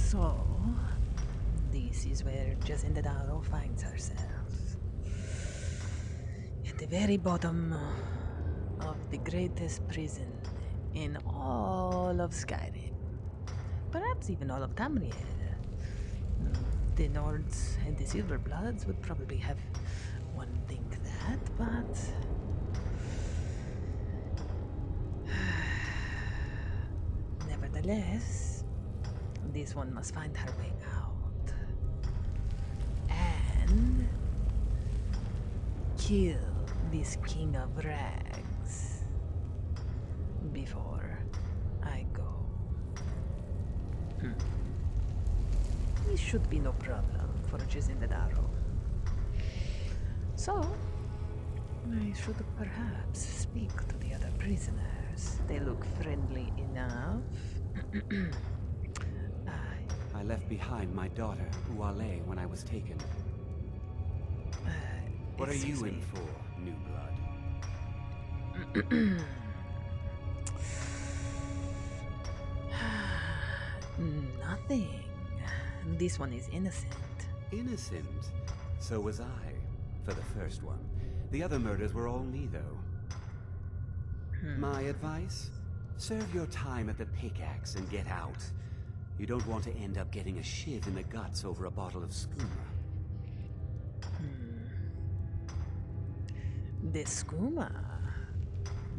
So, this is where Jacinda Daro finds herself. At the very bottom of the greatest prison in all of Skyrim. Perhaps even all of Tamriel. The Nords and the Silverbloods would probably have one think that, but nevertheless, this one must find her way out and kill this king of rags before I go. This should be no problem for Jacinda Daro. So, I should perhaps speak to the other prisoners. They look friendly enough. I left behind my daughter, Uale, when I was taken. What are you in for, new blood? Nothing. This one is innocent. Innocent? So was I, for the first one. The other murders were all me, though. My advice? Serve your time at the pickaxe and get out. You don't want to end up getting a shiv in the guts over a bottle of skooma. The skooma?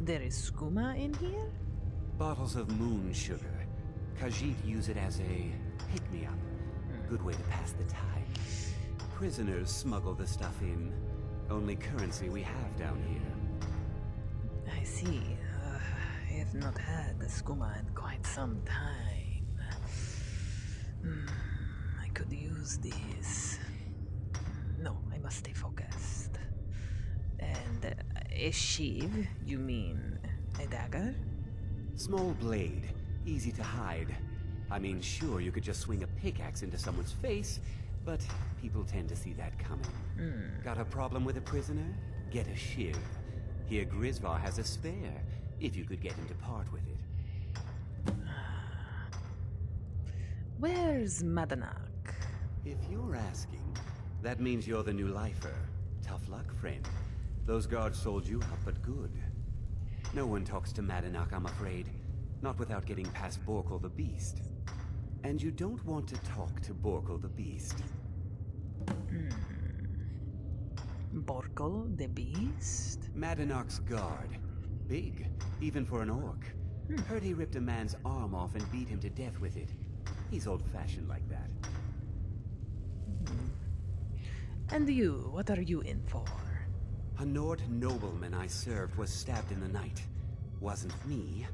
There is skooma in here? Bottles of moon sugar. Khajiit use it as a pick-me-up. Good way to pass the time. Prisoners smuggle the stuff in. Only currency we have down here. I see. I have not had the skooma in quite some time. I could use this. No, I must stay focused. And a shiv, you mean a dagger? Small blade, easy to hide. I mean, sure, you could just swing a pickaxe into someone's face, but people tend to see that coming. Got a problem with a prisoner? Get a shiv. Here Grisvar has a spare, if you could get him to part with it. Where's Madanak? If you're asking, that means you're the new lifer. Tough luck, friend. Those guards sold you out, but good. No one talks to Madanak, I'm afraid. Not without getting past Borkul the Beast. And you don't want to talk to Borkul the Beast. Borkul the Beast? Madanak's guard. Big, even for an orc. Heard he ripped a man's arm off and beat him to death with it. He's old-fashioned like that. And you, what are you in for? A Nord nobleman I served was stabbed in the night. Wasn't me,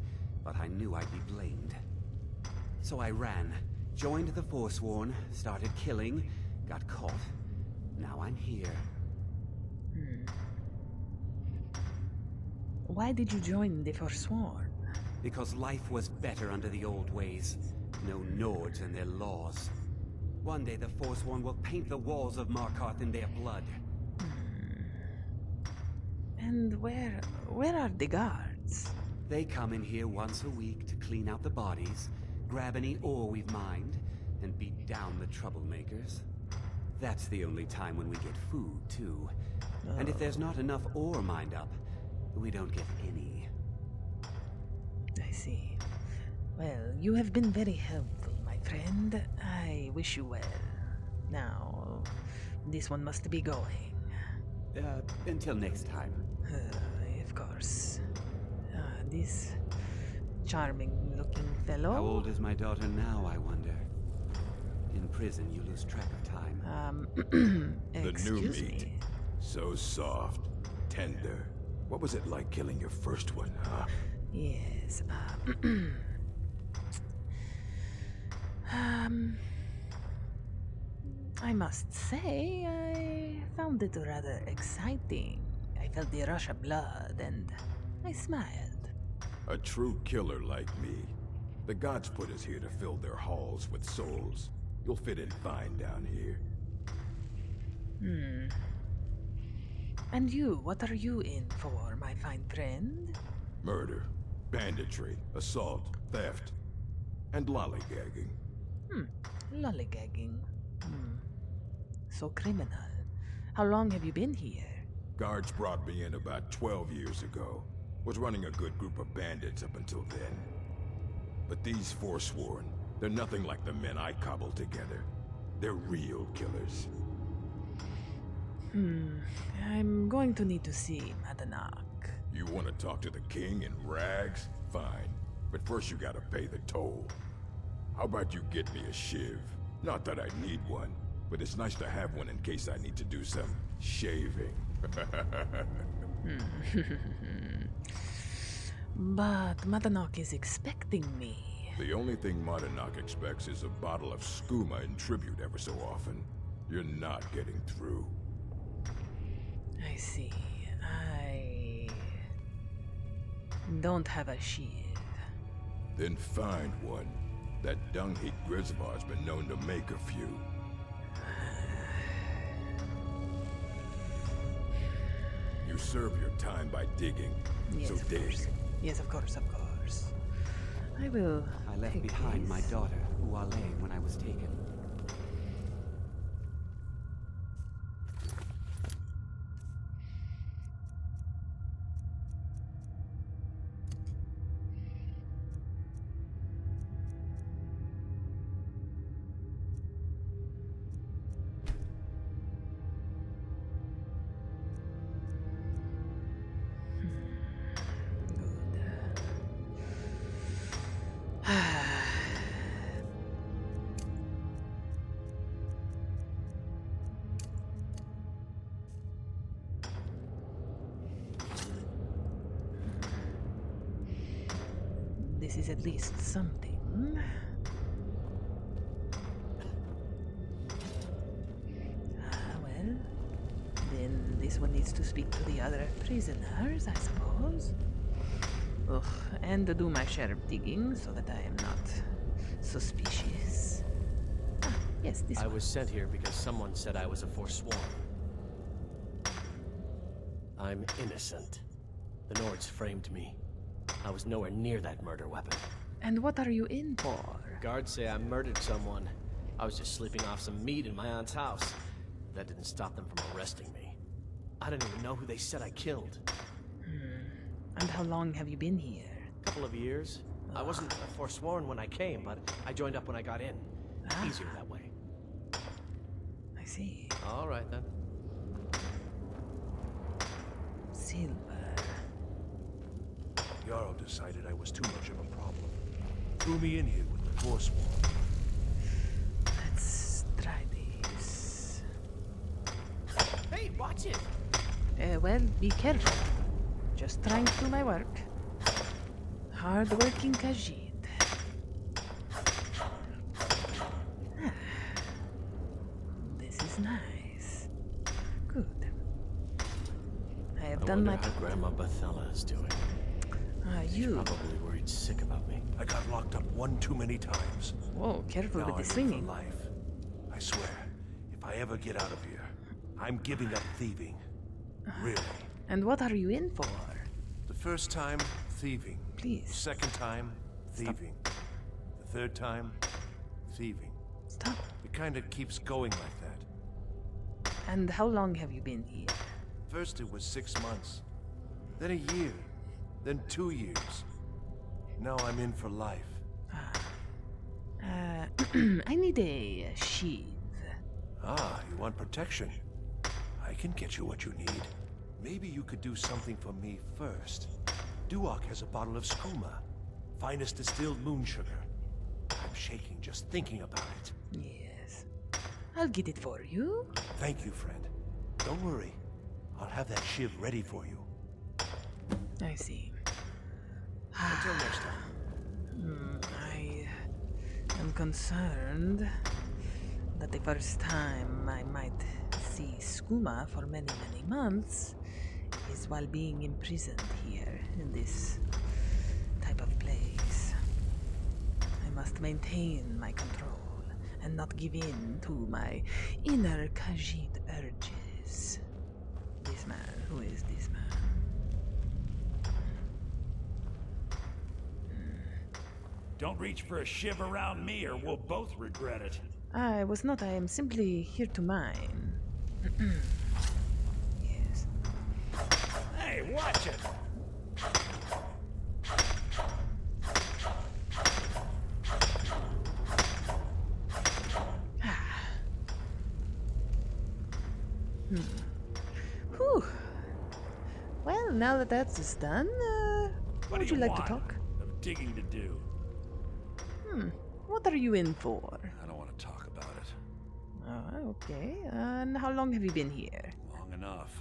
but I knew I'd be blamed. So I ran, joined the Forsworn, started killing, got caught. Now I'm here. Why did you join the Forsworn? Because life was better under the old ways. No Nords and their laws. One day the Forsworn will paint the walls of Markarth in their blood. And where are the guards? They come in here once a week to clean out the bodies, grab any ore we've mined, and beat down the troublemakers. That's the only time when we get food, too. And if there's not enough ore mined up, we don't get any. I see. Well, you have been very helpful, my friend. I wish you well. Now, this one must be going. Until next time. Of course. This charming-looking fellow. How old is my daughter now, I wonder? In prison, you lose track of time. The new Excuse meat. me. So soft, tender. What was it like killing your first one, huh? Yes. I must say, I found it rather exciting. I felt the rush of blood, and I smiled. A true killer like me. The gods put us here to fill their halls with souls. You'll fit in fine down here. And you, what are you in for, my fine friend? Murder, banditry, assault, theft, and lollygagging. Lollygagging. So criminal. How long have you been here? Guards brought me in about 12 years ago. Was running a good group of bandits up until then. But these Forsworn, they're nothing like the men I cobbled together. They're real killers. I'm going to need to see Madanak. You want to talk to the king in rags? Fine. But first you gotta pay the toll. How about you get me a shiv? Not that I need one, but it's nice to have one in case I need to do some shaving. But Madanak is expecting me. The only thing Madanak expects is a bottle of skooma in tribute ever so often. You're not getting through. I see. I don't have a shield. Then find one. That dung-heap Grisvar's been known to make a few. You serve your time by digging. Yes, So of dig. course. Yes, of course, of course. I will. I left take behind my these. daughter, Uale, when I was taken. This is at least something. Well, then this one needs to speak to the other prisoners, I suppose. Ugh, and to do my share of digging so that I am not suspicious. Ah, yes, this I one. was sent here because someone said I was a Forsworn. I'm innocent. The Nords framed me. I was nowhere near that murder weapon. And what are you in for? Guards say I murdered someone. I was just sleeping off some meat in my aunt's house. That didn't stop them from arresting me. I didn't even know who they said I killed. And how long have you been here? A couple of years. I wasn't a Forsworn when I came, but I joined up when I got in. Easier that way. I see. All right then. Silver. Daro decided I was too much of a problem. Threw me in here with the Forsworn. Let's try this. Hey, watch it! Well, be careful. Just trying to do my work. Hard-working Khajiit. This is nice. Good. I have I done wonder my how part. Grandma Bethella is doing. She's You. probably worried sick about me. I got locked up one too many times. Whoa, careful Now with I'm the in swinging. for life. I swear, if I ever get out of here, I'm giving up thieving. Really. And what are you in for? The first time, thieving. Please. Second time, thieving. The third time, thieving. Stop. It kind of keeps going like that. And how long have you been here? First it was 6 months, then a year, then 2 years. Now I'm in for life. I need a sheath. Ah, you want protection? I can get you what you need. Maybe you could do something for me first. Duok has a bottle of skooma, finest distilled moon sugar. I'm shaking just thinking about it. Yes. I'll get it for you. Thank you, friend. Don't worry. I'll have that shiv ready for you. I see. Until next time. I am concerned that the first time I might see skooma for many, many months is while being imprisoned here in this type of place. I must maintain my control and not give in to my inner Khajiit urges. This man, who is this man? Don't reach for a shiv around me or we'll both regret it. I was not. I am simply here to mine. Yes. Hey, watch it! Whew. Well, now that that's done, What would do you like want? to talk? I've digging to do. What are you in for? I don't want to talk about it. Oh, okay. And how long have you been here? Long enough.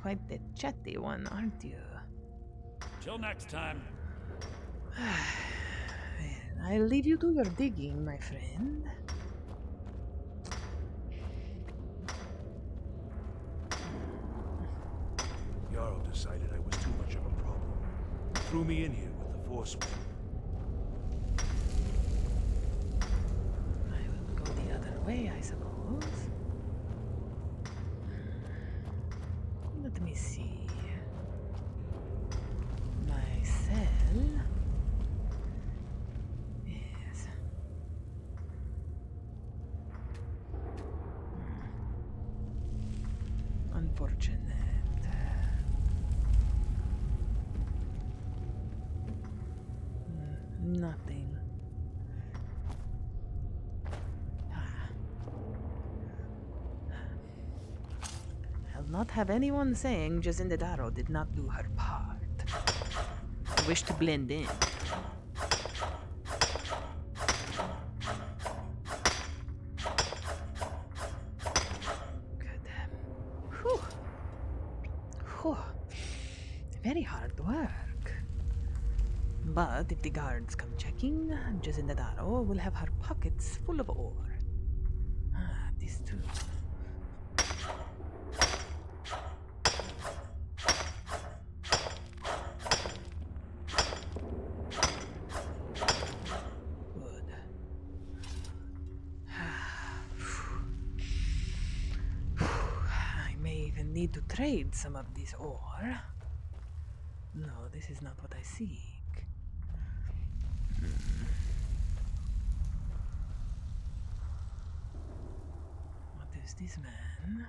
Quite the chatty one, aren't you? Till next time. I'll leave you to your digging, my friend. Jarl decided I was too much of a problem. Threw me in here with the Forsworn. I will go the other way, I suppose. Let me see. My cell. Yes. Unfortunate. Nothing. I'll not have anyone saying Cidhna Daro did not do her part. I wish to blend in. Good. Whew. Whew. Very hard work. But if the guards come checking, Cidhna Daro will have her pockets full of ore. These two. Good. I may even need to trade some of this ore. No, this is not what I seek. What is this man?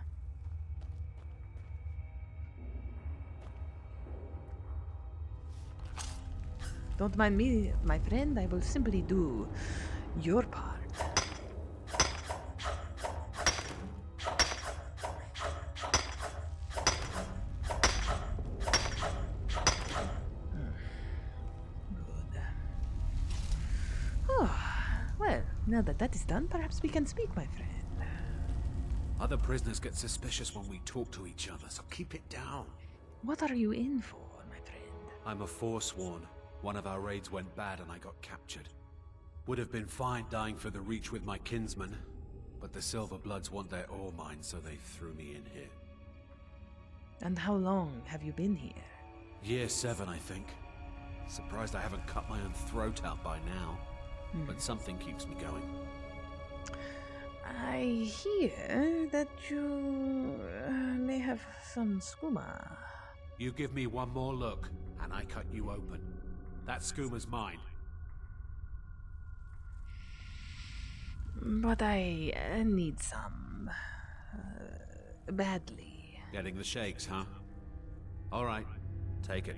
Don't mind me, my friend. I will simply do your part. Good. Oh, well, now that that is done, perhaps we can speak, my friend. Other prisoners get suspicious when we talk to each other, so keep it down. What are you in for, my friend? I'm a Forsworn. One of our raids went bad and I got captured. Would have been fine dying for the Reach with my kinsmen, but the Silverbloods want their ore mine, so they threw me in here. And how long have you been here? Year 7, I think. Surprised I haven't cut my own throat out by now. But something keeps me going. I hear that you may have some skooma. You give me one more look, and I cut you open. That skooma's mine. But I need some. Badly. Getting the shakes, huh? Alright, take it.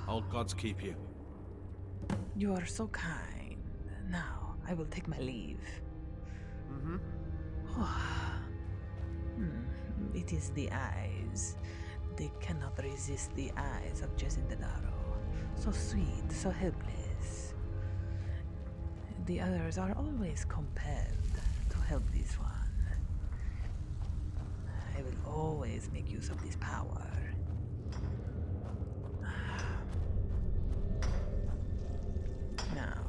Old gods keep you. You are so kind. Now, I will take my leave. It is the eyes. They cannot resist the eyes of Cidhna Daro. So sweet, so helpless. The others are always compelled to help this one. I will always make use of this power. Now.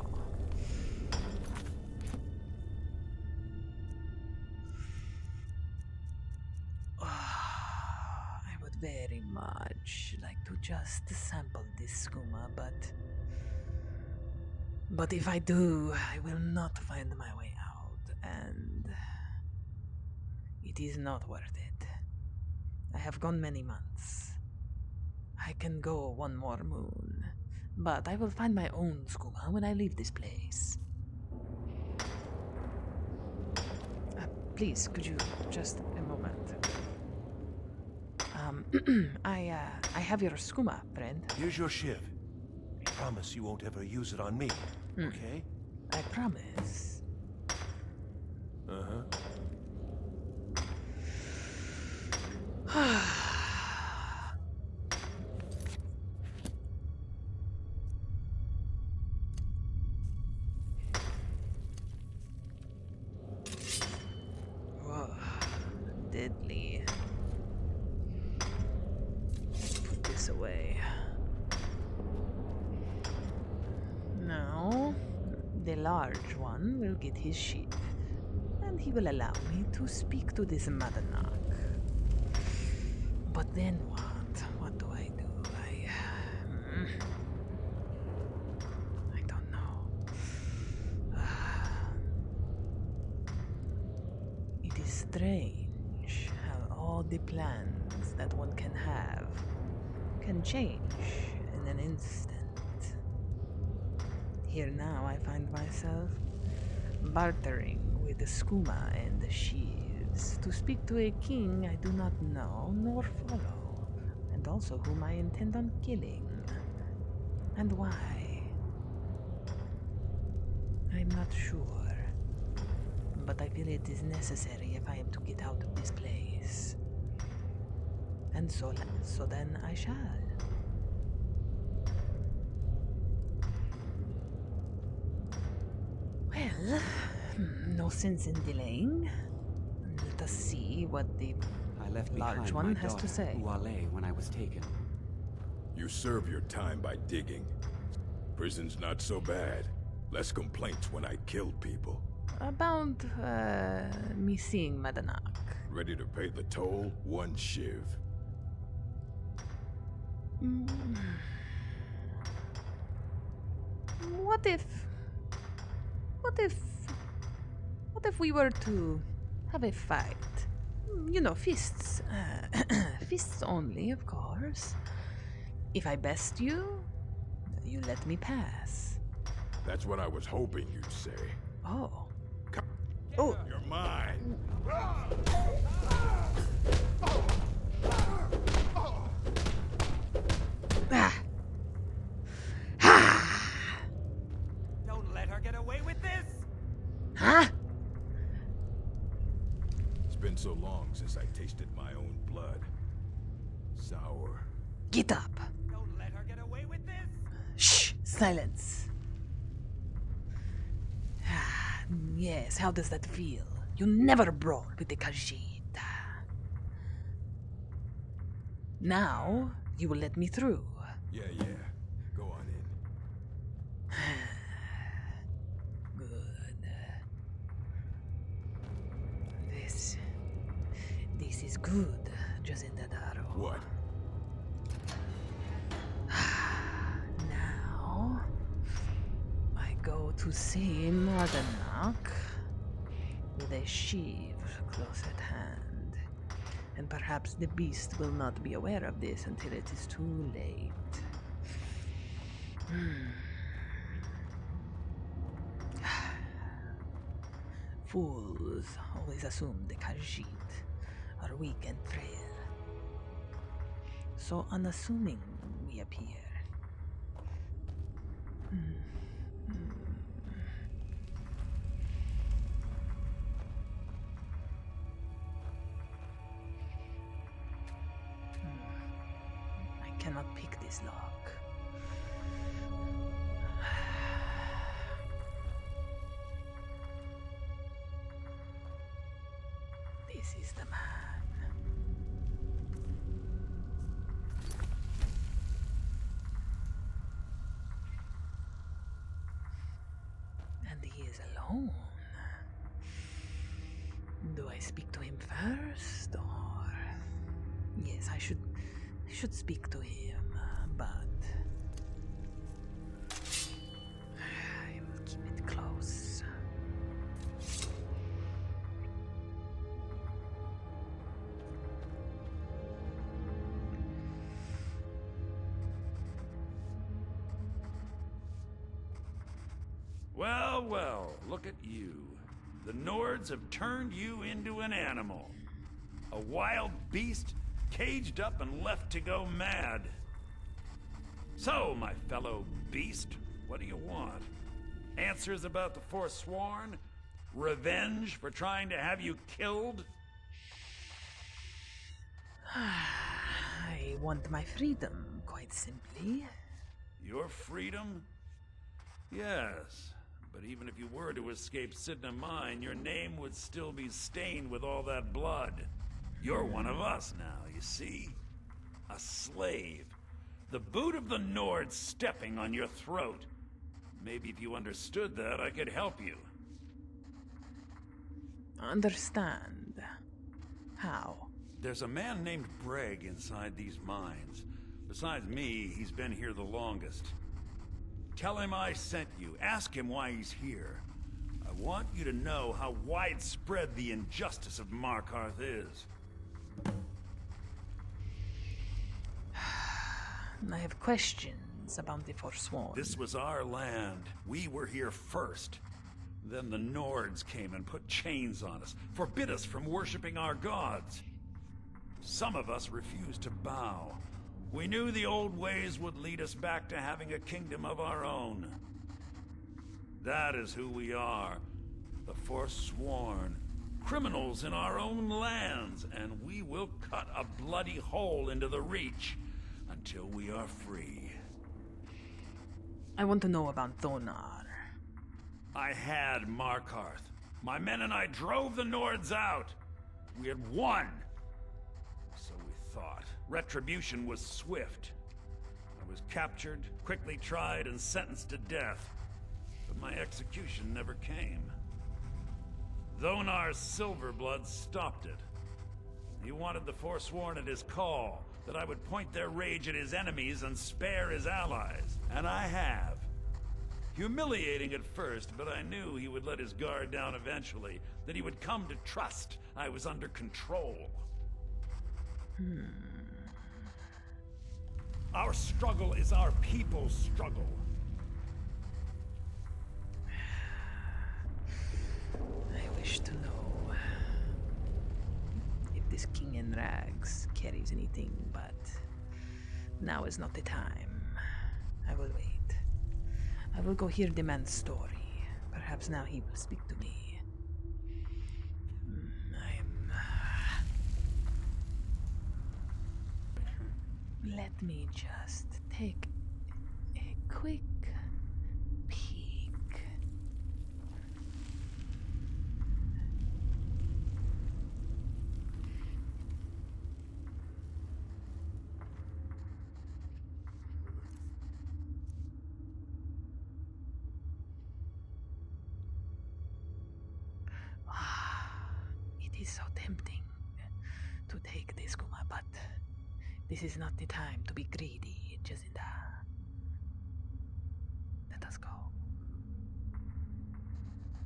I would very much like to just sample this skooma, but if I do, I will not find my way out, and it is not worth it. I have gone many months. I can go one more moon, but I will find my own skooma when I leave this place. please, could you just a moment? I have your skooma, friend. Here's your shiv. Promise you won't ever use it on me, okay? I promise. Uh-huh. Whoa. Deadly. Put this away. Now, the large one will get his sheep, and he will allow me to speak to this Madanak. But then what? What do I do? I don't know. It is strange how all the plans that one can have can change in an instant. Here now I find myself bartering with the skooma and the sheaves to speak to a king I do not know nor follow, and also whom I intend on killing. And why? I'm not sure, but I feel it is necessary if I am to get out of this place. And so then I shall. Well, no sense in delaying. Let us see what the I left large behind one my has to daughter, say. Uale, when I was taken. You serve your time by digging. Prison's not so bad. Less complaints when I kill people. About me seeing Madanak. Ready to pay the toll? 1 shiv. What if we were to have a fight? You know, fists. Fists only, of course. If I best you, you let me pass. That's what I was hoping you'd say. Oh. Come, Oh. you're mine. Don't let her get away with this! Huh? It's been so long since I tasted my own blood. Sour. Get up. Don't let her get away with this! Shh. Silence. Yes, how does that feel? You never brawl with the Khajiit. Now, you will let me through. Yeah. Go on in. Good. This is good, Cidhna Daro. What? Now, I go to see Madanak with a sheaf close at hand. And perhaps the beast will not be aware of this until it is too late. Fools always assume the Khajiit are weak and frail. So unassuming we appear. I cannot pick this lock. This is the man. And he is alone. Do I speak to him first, or... Yes, I should speak to him, but... I will keep it close. Well, look at you. The Nords have turned you into an animal. A wild beast, caged up and left to go mad. So, my fellow beast, what do you want? Answers about the Forsworn? Revenge for trying to have you killed? I want my freedom, quite simply. Your freedom? Yes, but even if you were to escape Cidhna Mine, your name would still be stained with all that blood. You're one of us now, you see? A slave. The boot of the Nord stepping on your throat. Maybe if you understood that, I could help you. Understand. How? There's a man named Breg inside these mines. Besides me, he's been here the longest. Tell him I sent you. Ask him why he's here. I want you to know how widespread the injustice of Markarth is. I have questions about the Forsworn. This was our land. We were here first. Then the Nords came and put chains on us, forbid us from worshipping our gods. Some of us refused to bow. We knew the old ways would lead us back to having a kingdom of our own. That is who we are. The Forsworn. Criminals in our own lands, and we will cut a bloody hole into the Reach until we are free. I want to know about Thonar. I had Markarth. My men and I drove the Nords out. We had won. So we thought. Retribution was swift. I was captured, quickly tried, and sentenced to death. But my execution never came. Thonar's Silverblood stopped it. He wanted the Forsworn at his call, that I would point their rage at his enemies and spare his allies. And I have. Humiliating at first, but I knew he would let his guard down eventually, that he would come to trust I was under control. Our struggle is our people's struggle. I wish to know if this king in rags carries anything, but now is not the time. I will wait. I will go hear the man's story. Perhaps now he will speak to me. Let me just take a quick peek. It is so tempting to take this, Kuma, but this is not the time to be greedy, Cidhna. Let us go.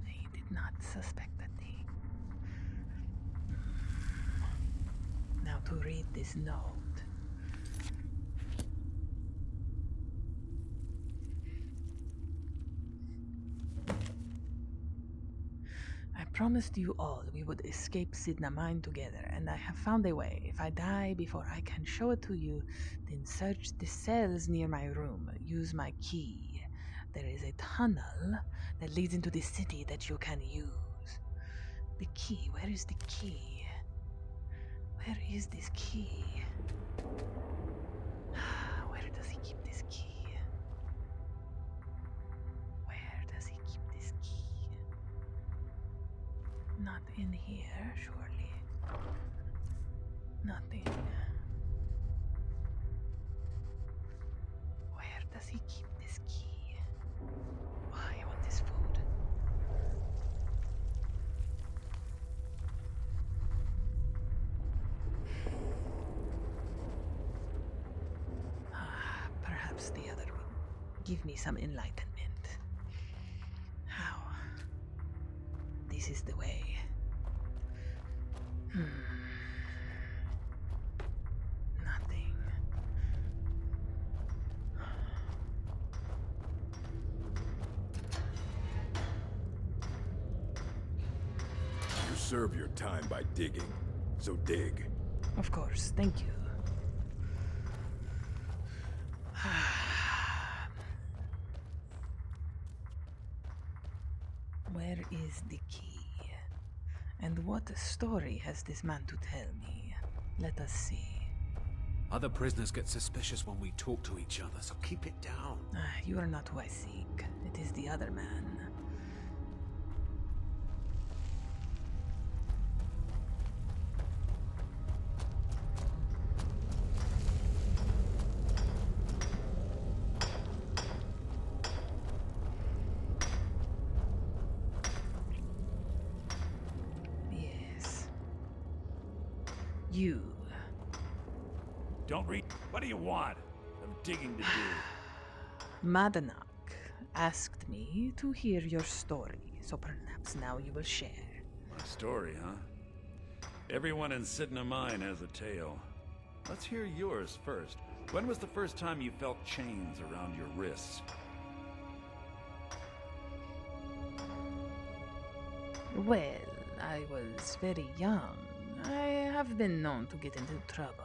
He did not suspect a thing. Now to read this note. I promised you all we would escape Cidhna Mine together, and I have found a way. If I die before I can show it to you, then search the cells near my room. Use my key. There is a tunnel that leads into the city that you can use. The key. Where is the key? Where is this key? Where does he keep this key? Where does he keep this key? Not in here, surely. Nothing. Where does he keep this key? Why, I want this food. Perhaps the other would give me some enlightenment. How? This is the way. Nothing. serve your time by digging, so dig. Of course, thank you. Where is the key? And what story has this man to tell me? Let us see. Other prisoners get suspicious when we talk to each other, so keep it down. You are not who I seek. It is the other man. Yes. You. Don't read. What do you want? I'm digging to do. Madanak asked me to hear your story, so perhaps now you will share. My story, huh? Everyone in Cidhna Mine has a tale. Let's hear yours first. When was the first time you felt chains around your wrists? Well, I was very young. I have been known to get into trouble.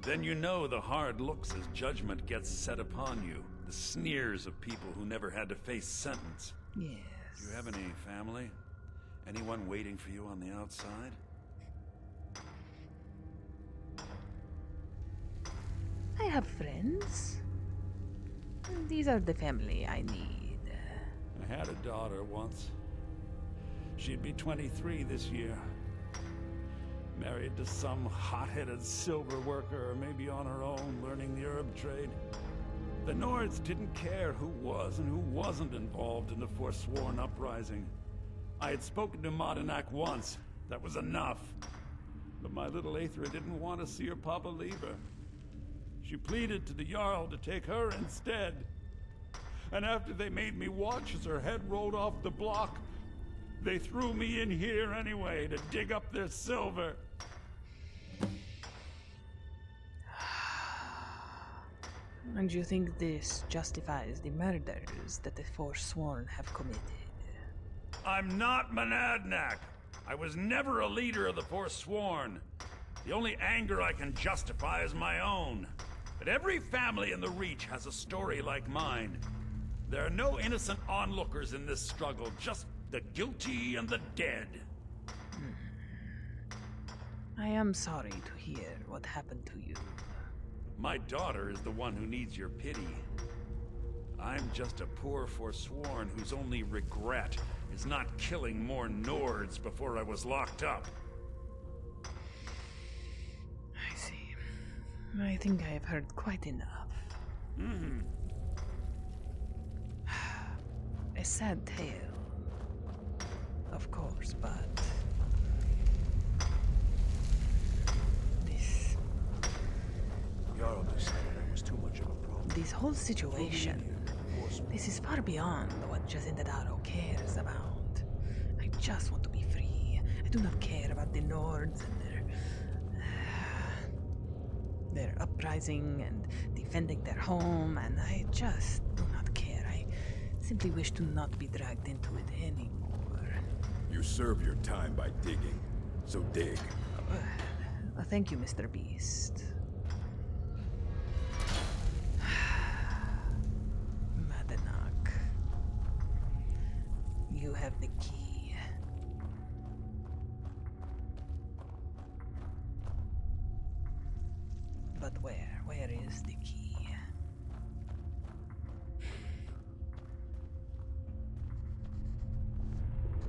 Then you know the hard looks as judgment gets set upon you. The sneers of people who never had to face sentence. Yes. Do you have any family? Anyone waiting for you on the outside? I have friends. These are the family I need. I had a daughter once. She'd be 23 this year. Married to some hot-headed silver worker, or maybe on her own, learning the herb trade. The Nords didn't care who was and who wasn't involved in the Forsworn uprising. I had spoken to Madanak once. That was enough. But my little Aethra didn't want to see her papa leave her. She pleaded to the Jarl to take her instead. And after they made me watch as her head rolled off the block, they threw me in here anyway to dig up their silver. And you think this justifies the murders that the Forsworn have committed? I'm not Monadnock. I was never a leader of the Forsworn. The only anger I can justify is my own. But every family in the Reach has a story like mine. There are no innocent onlookers in this struggle, just the guilty and the dead. I am sorry to hear what happened to you. My daughter is the one who needs your pity. I'm just a poor Forsworn whose only regret is not killing more Nords before I was locked up. I see. I think I have heard quite enough. A sad tale, of course, but Jarl decided I was too much of a problem. this whole situation, this is far beyond what Cidhna Daro cares about. I just want to be free. I do not care about the Nords and their uprising and defending their home, and I just do not care. I simply wish to not be dragged into it anymore. You serve your time by digging, so dig. Thank you, Mr. Beast. Madanak, you have the key. But where? Where is the key?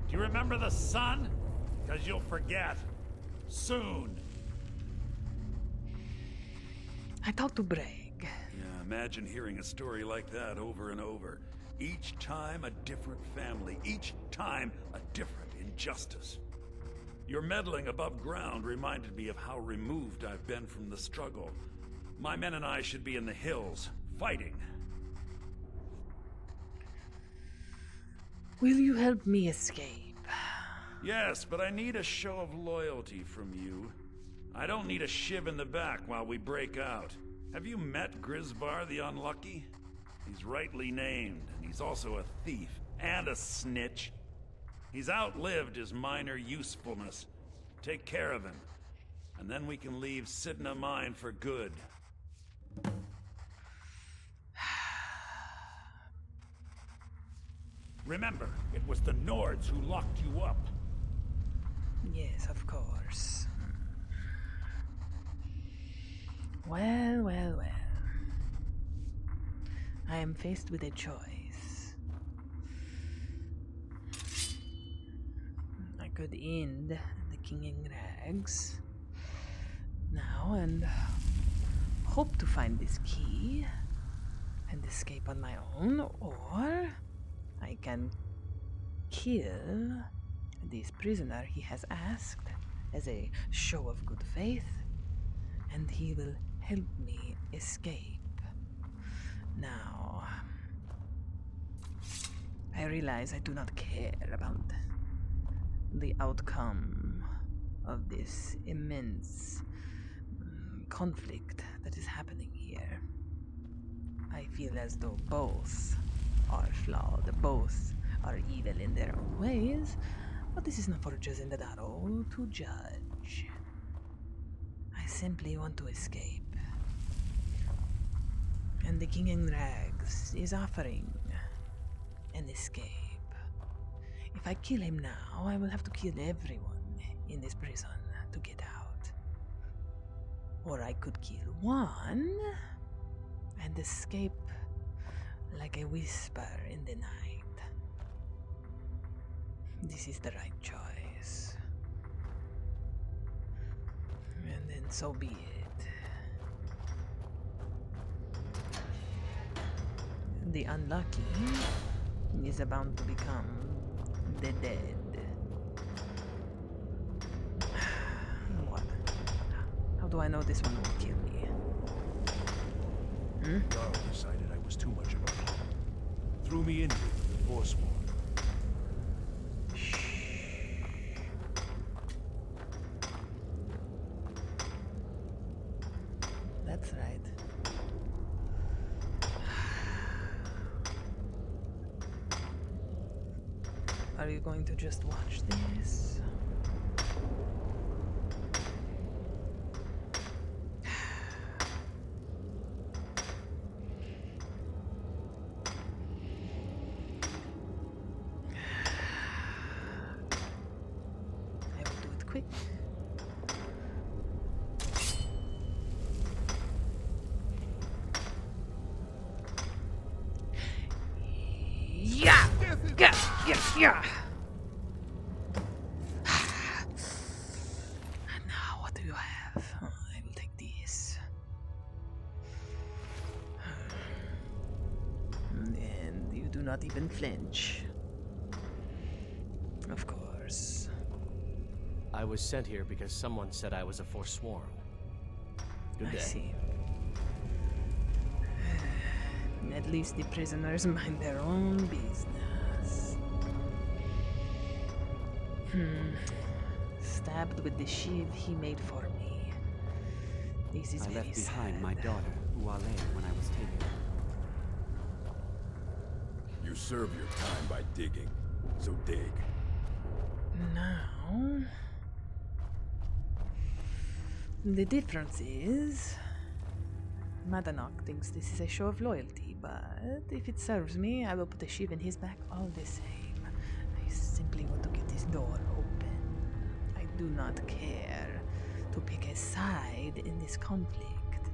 Do you remember the sun? Because you'll forget. Soon. I thought to brag. Yeah, imagine hearing a story like that over and over. Each time a different family, each time a different injustice. Your meddling above ground reminded me of how removed I've been from the struggle. My men and I should be in the hills, fighting. Will you help me escape? Yes, but I need a show of loyalty from you. I don't need a shiv in the back while we break out. Have you met Grisvar the Unlucky? He's rightly named, and he's also a thief and a snitch. He's outlived his minor usefulness. Take care of him, and then we can leave Cidhna mine for good. Remember, it was the Nords who locked you up. Yes, of course. Well, well, well. I am faced with a choice. I could end the King in Rags now and hope to find this key and escape on my own, or I can kill this prisoner he has asked as a show of good faith, and he will help me escape. Now, I realize I do not care about the outcome of this immense conflict that is happening here. I feel as though both are flawed, both are evil in their own ways, but this is not for Judge and Daro to judge. I simply want to escape. And the King in Rags is offering an escape. If I kill him now, I will have to kill everyone in this prison to get out. Or I could kill one and escape like a whisper in the night. This is the right choice. And then so be it. The unlucky is about to become the dead. What? How do I know this one will kill me? Daro decided I was too much of a problem. Threw me in here with the Forsworn. That's right. Are you going to just watch this? I will do it quick. Yeah! Yeah! Yeah! Yeah! And now what do you have? Oh, I will take this. And you do not even flinch. Of course. I was sent here because someone said I was a Forsworn. Good day. I see. At least the prisoners mind their own business. Stabbed with the shiv he made for me. This is I very left sad. behind my daughter, Uale, when I was taken. You serve your time by digging, so dig. Now, the difference is, Madanok thinks this is a show of loyalty, but if it serves me, I will put a shiv in his back all the same. I simply want to get this door open. I do not care to pick a side in this conflict.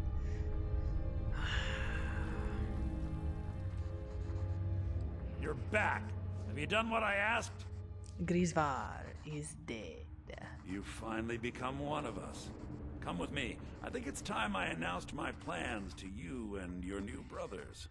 You're back. Have you done what I asked? Grisvar is dead. You've finally become one of us. Come with me. I think it's time I announced my plans to you and your new brothers.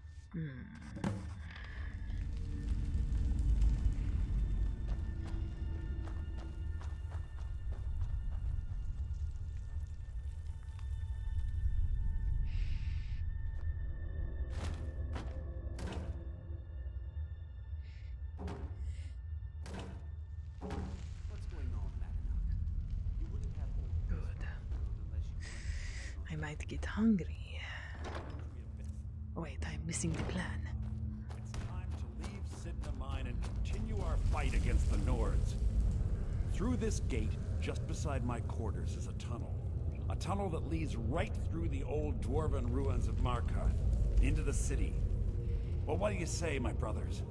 What's going on, Madanok? You wouldn't have all this Good. unless you I might get hungry. Wait, I'm missing the plan. It's time to leave Cidhna mine and continue continue our fight against the Nords. Through this gate, just beside my quarters, is a tunnel. A tunnel that leads right through the old dwarven ruins of Markarth, into the city. Well, what do you say, my brothers?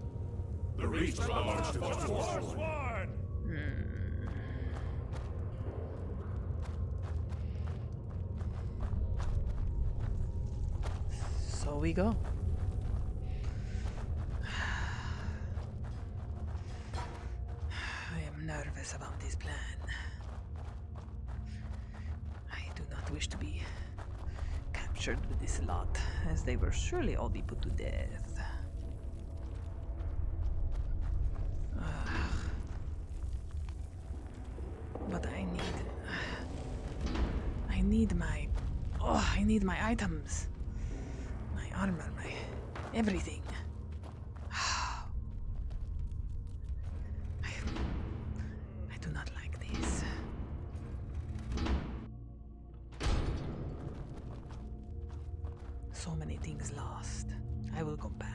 The reach belongs to the Forsworn. Forsworn! So we go. I am nervous about this plan. I do not wish to be captured with this lot, as they will surely all be put to death. But I need my items. My armor, my everything. I do not like this. So many things lost. I will go back.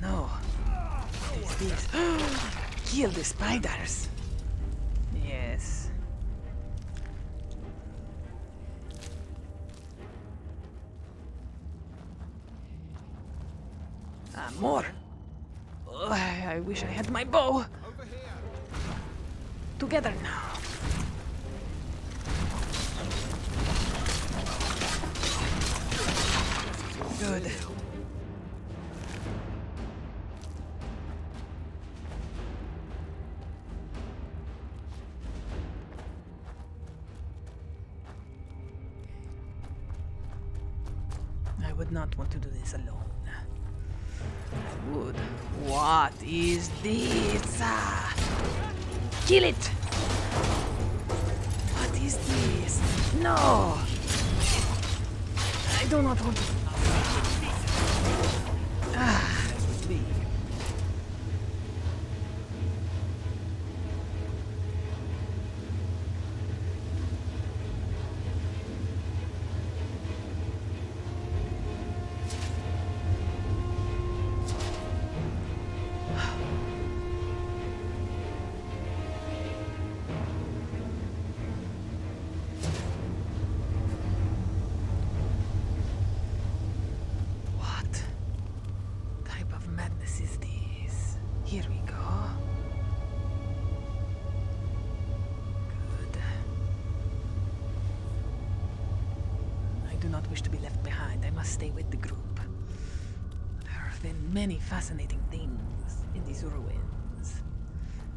No. What is this? Kill the spiders. Yes. More. Oh, I wish I had my bow. Together now. Good. I would not want to do this alone. I would. What is this? Kill it! What is this? No! I do not want to. Here we go. Good. I do not wish to be left behind. I must stay with the group. There have been many fascinating things in these ruins,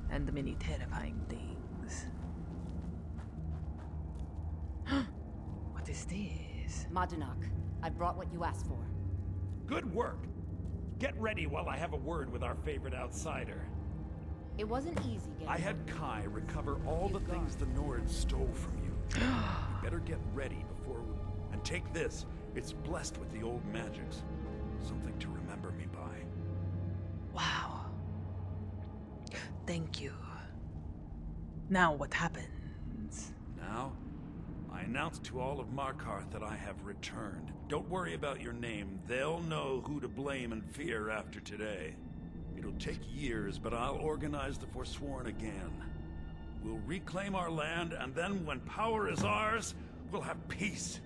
and many terrifying things. What is this? Madanak, I brought what you asked for. Good work. Get ready while I have a word with our favorite outsider. It wasn't easy getting. I had Kai recover all the things the Nords stole from you. You better get ready before we... And take this. It's blessed with the old magics. Something to remember me by. Wow. Thank you. Now what happens? Now, I announce to all of Markarth that I have returned. Don't worry about your name. They'll know who to blame and fear after today. It'll take years, but I'll organize the Forsworn again. We'll reclaim our land, and then when power is ours, we'll have peace.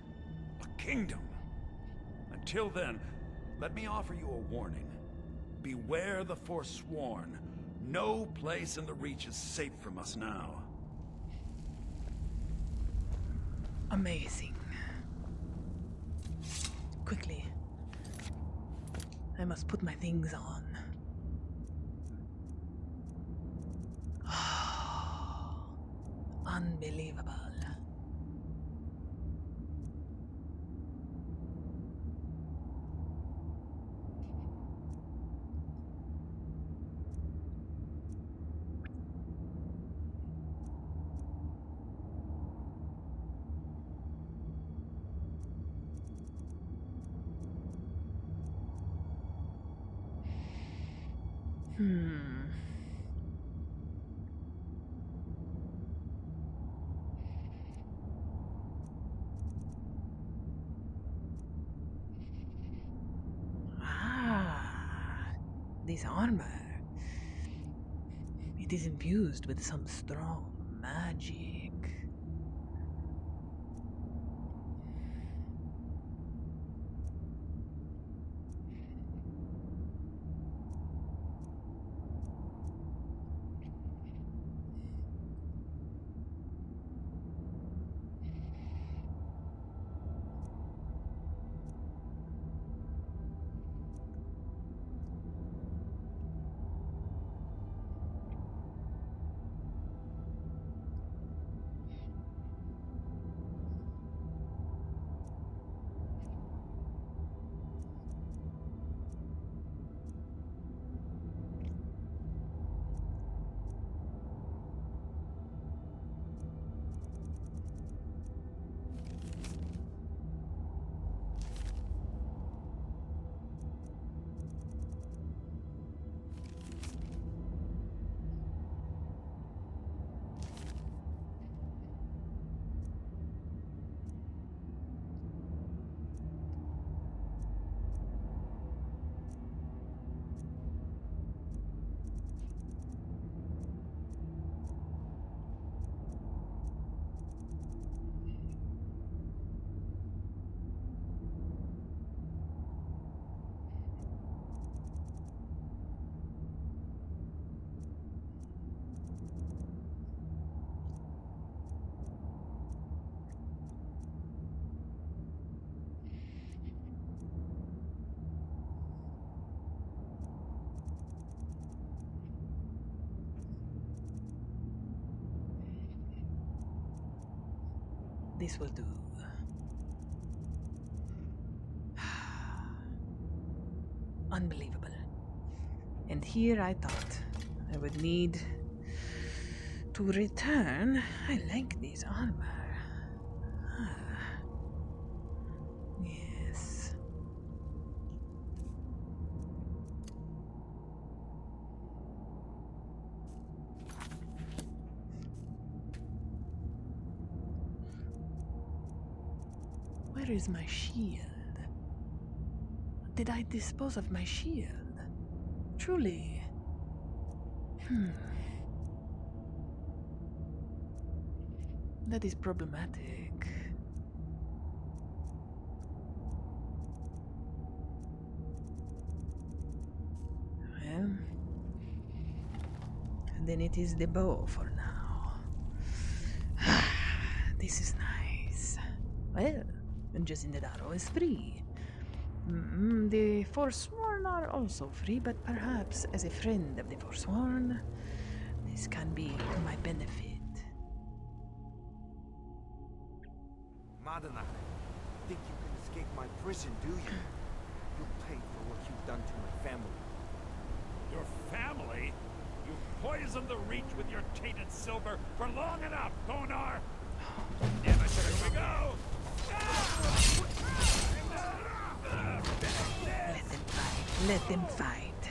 A kingdom. Until then, let me offer you a warning. Beware the Forsworn. No place in the Reach is safe from us now. Amazing. Quickly. I must put my things on. Hmm. Ah, this armor. It is infused with some strong magic. This will do. Unbelievable. And here I thought I would need to return. I like this armor. Ah. Yes. Where is my shield? Did I dispose of my shield? Truly. That is problematic. Well, then it is the bow for now. This is nice. Well, Cidhna Daro is free. The Forsworn are also free, but perhaps as a friend of the Forsworn, this can be to my benefit. Madana, think you can escape my prison, do you? You'll pay for what you've done to my family. Your family? You poisoned the Reach with your tainted silver for long enough, Konar! Never should have we go! Let them fight. Let them fight.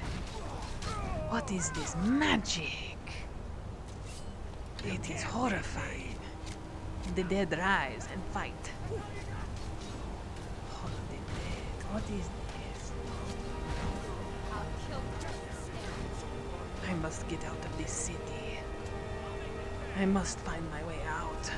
What is this magic? It is horrifying. The dead rise and fight. Oh, the dead. What is this? I must get out of this city. I must find my way out.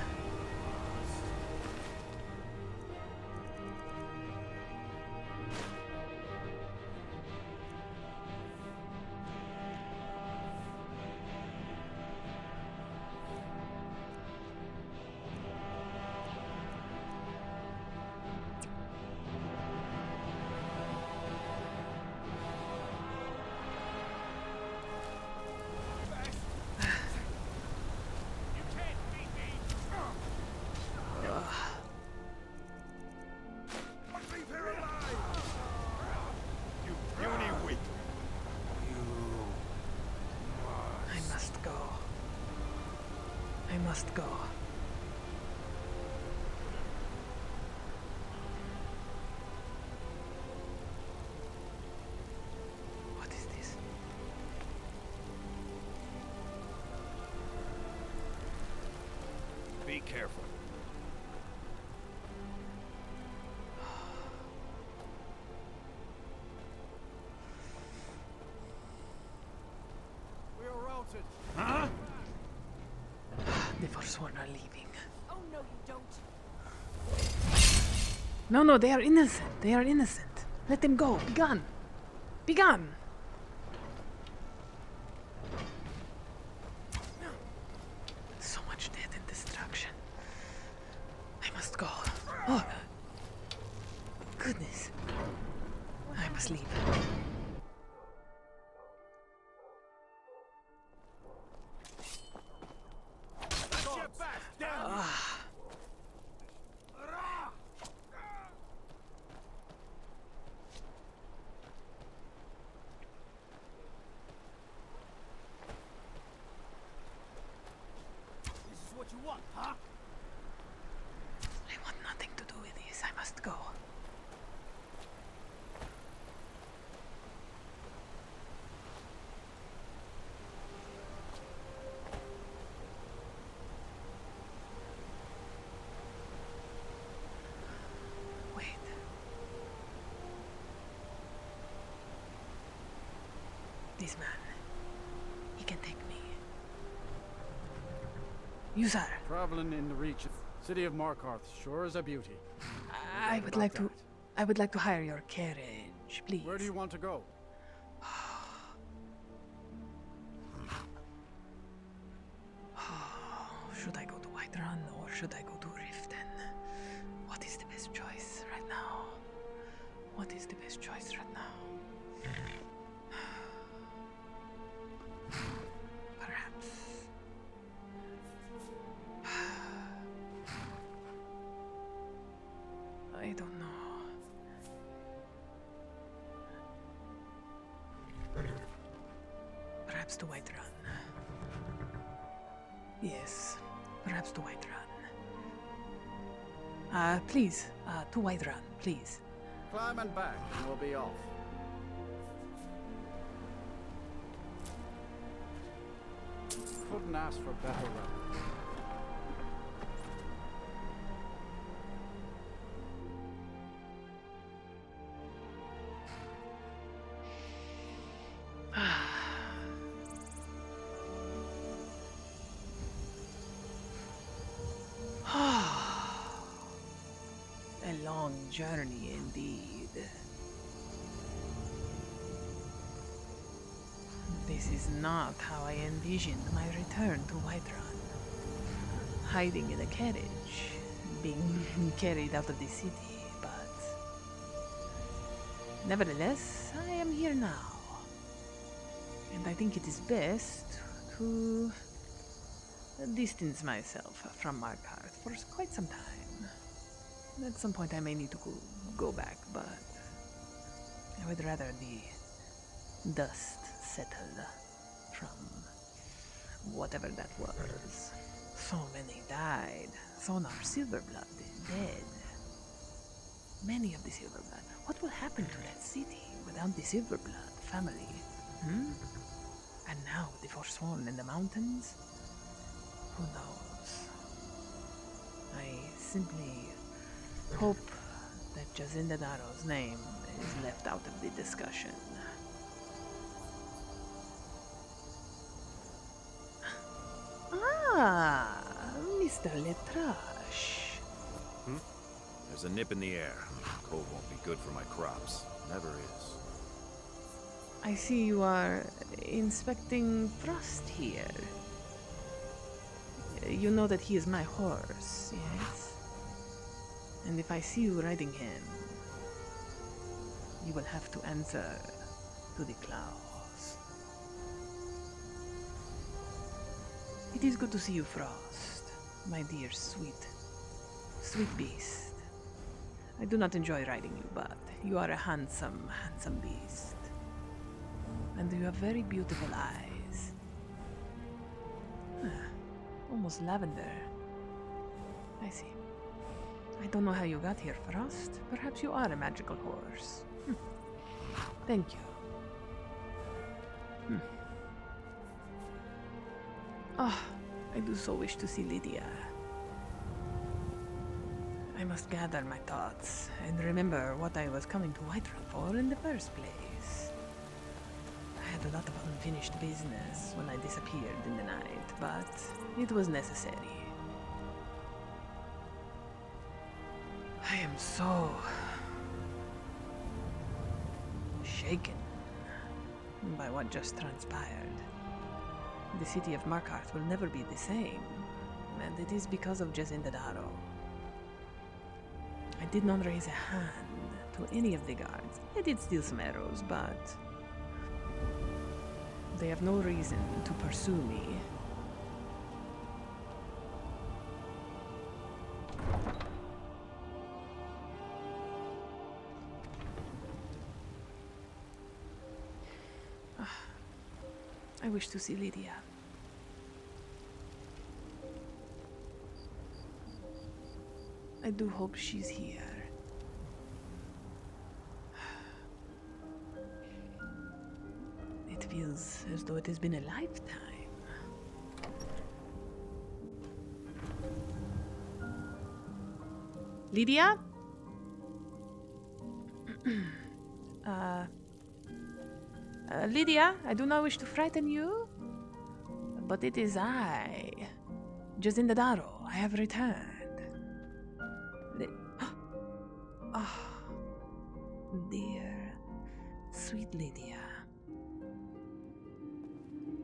I must go. What is this? careful. We are routed. Huh? The Forsworn are leaving. Oh no, you don't. No, no, they are innocent. They are innocent. Let them go. Be gone. Be gone. So much death and destruction. I must go. Oh, goodness. I must leave. This is what you want, huh? I want nothing to do with this. I must go. Wait. This man. He can take me. You, sir. Traveling in the region. City of Markarth sure is a beauty. I would like to. I would like to hire your carriage, please. Where do you want to go? Should I go to Whiterun or should I go to Riften? What is the best choice right now? What is the best choice right now? Perhaps. I don't know. Perhaps to Whiterun. Yes, perhaps to Whiterun. Please, to Whiterun, please. Climb and back, and we'll be off. Couldn't ask for better weather. A long journey indeed. This is not how I envisioned my return to Whiterun. Hiding in a carriage, being carried out of the city, but nevertheless, I am here now. And I think it is best to distance myself from Markarth for quite some time. At some point I may need to go back, but I would rather the dust settle from whatever that was. So many died. So are Silverblood dead. Many of the Silverblood. What will happen to that city without the Silverblood family? And now the Forsworn in the mountains? Who knows? I simply hope that Jacinda Daro's name is left out of the discussion. Ah, Mr. Letrache. There's a nip in the air. Cold won't be good for my crops. Never is. I see you are inspecting Frost here. You know that he is my horse, yes? And if I see you riding him, you will have to answer to the claws. It is good to see you, Frost, my dear sweet beast. I do not enjoy riding you, but you are a handsome beast. And you have very beautiful eyes. Almost lavender. I see. I don't know how you got here, Frost. Perhaps you are a magical horse. Thank you. Oh, I do so wish to see Lydia. I must gather my thoughts and remember what I was coming to Whiterun for in the first place. I had a lot of unfinished business when I disappeared in the night, but it was necessary. I am so shaken by what just transpired. The city of Markarth will never be the same, and it is because of Cidhna Daro. I did not raise a hand to any of the guards. I did steal some arrows, but they have no reason to pursue me. I wish to see Lydia. I do hope she's here. It feels as though it has been a lifetime. Lydia? Lydia, I do not wish to frighten you, but it is I, Cidhna Daro. I have returned. Oh, dear, sweet Lydia.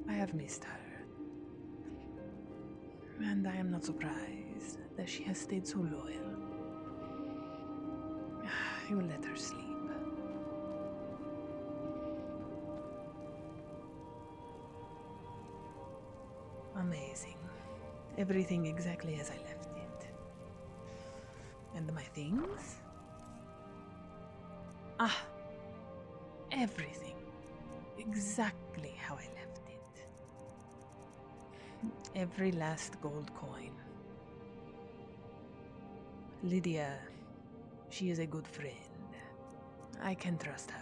I have missed her, and I am not surprised that she has stayed so loyal. I will let her sleep. Amazing. Everything exactly as I left it. And my things? Everything. Exactly how I left it. Every last gold coin. Lydia, she is a good friend. I can trust her.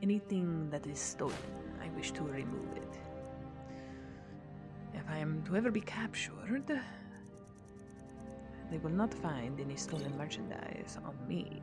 Anything that is stolen, I wish to remove it. If I am to ever be captured, they will not find any stolen merchandise on me.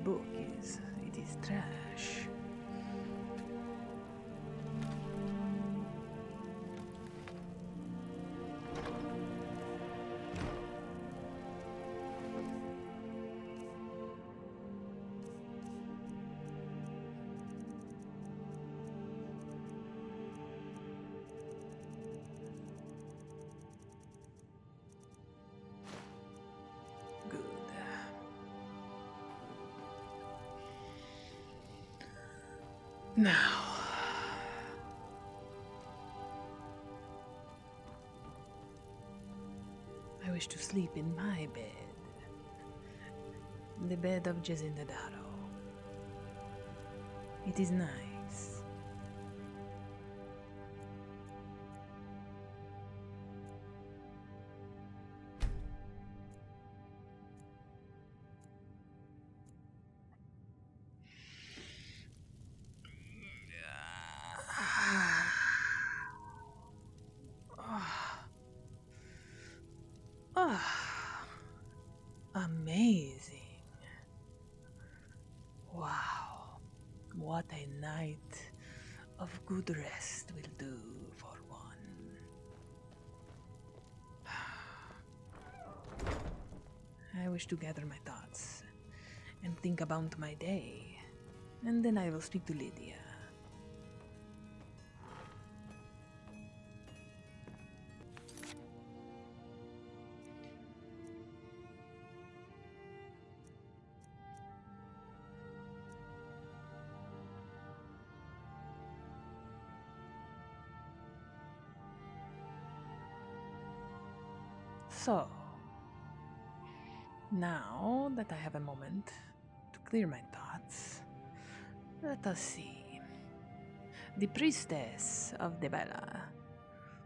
Book it is trash. Now, I wish to sleep in my bed, the bed of Cidhna Daro. It is nice. Amazing. Wow. What a night of good rest will do for one. I wish to gather my thoughts and think about my day, and then I will speak to Lydia. So, now that I have a moment to clear my thoughts, let us see. The priestess of Debella,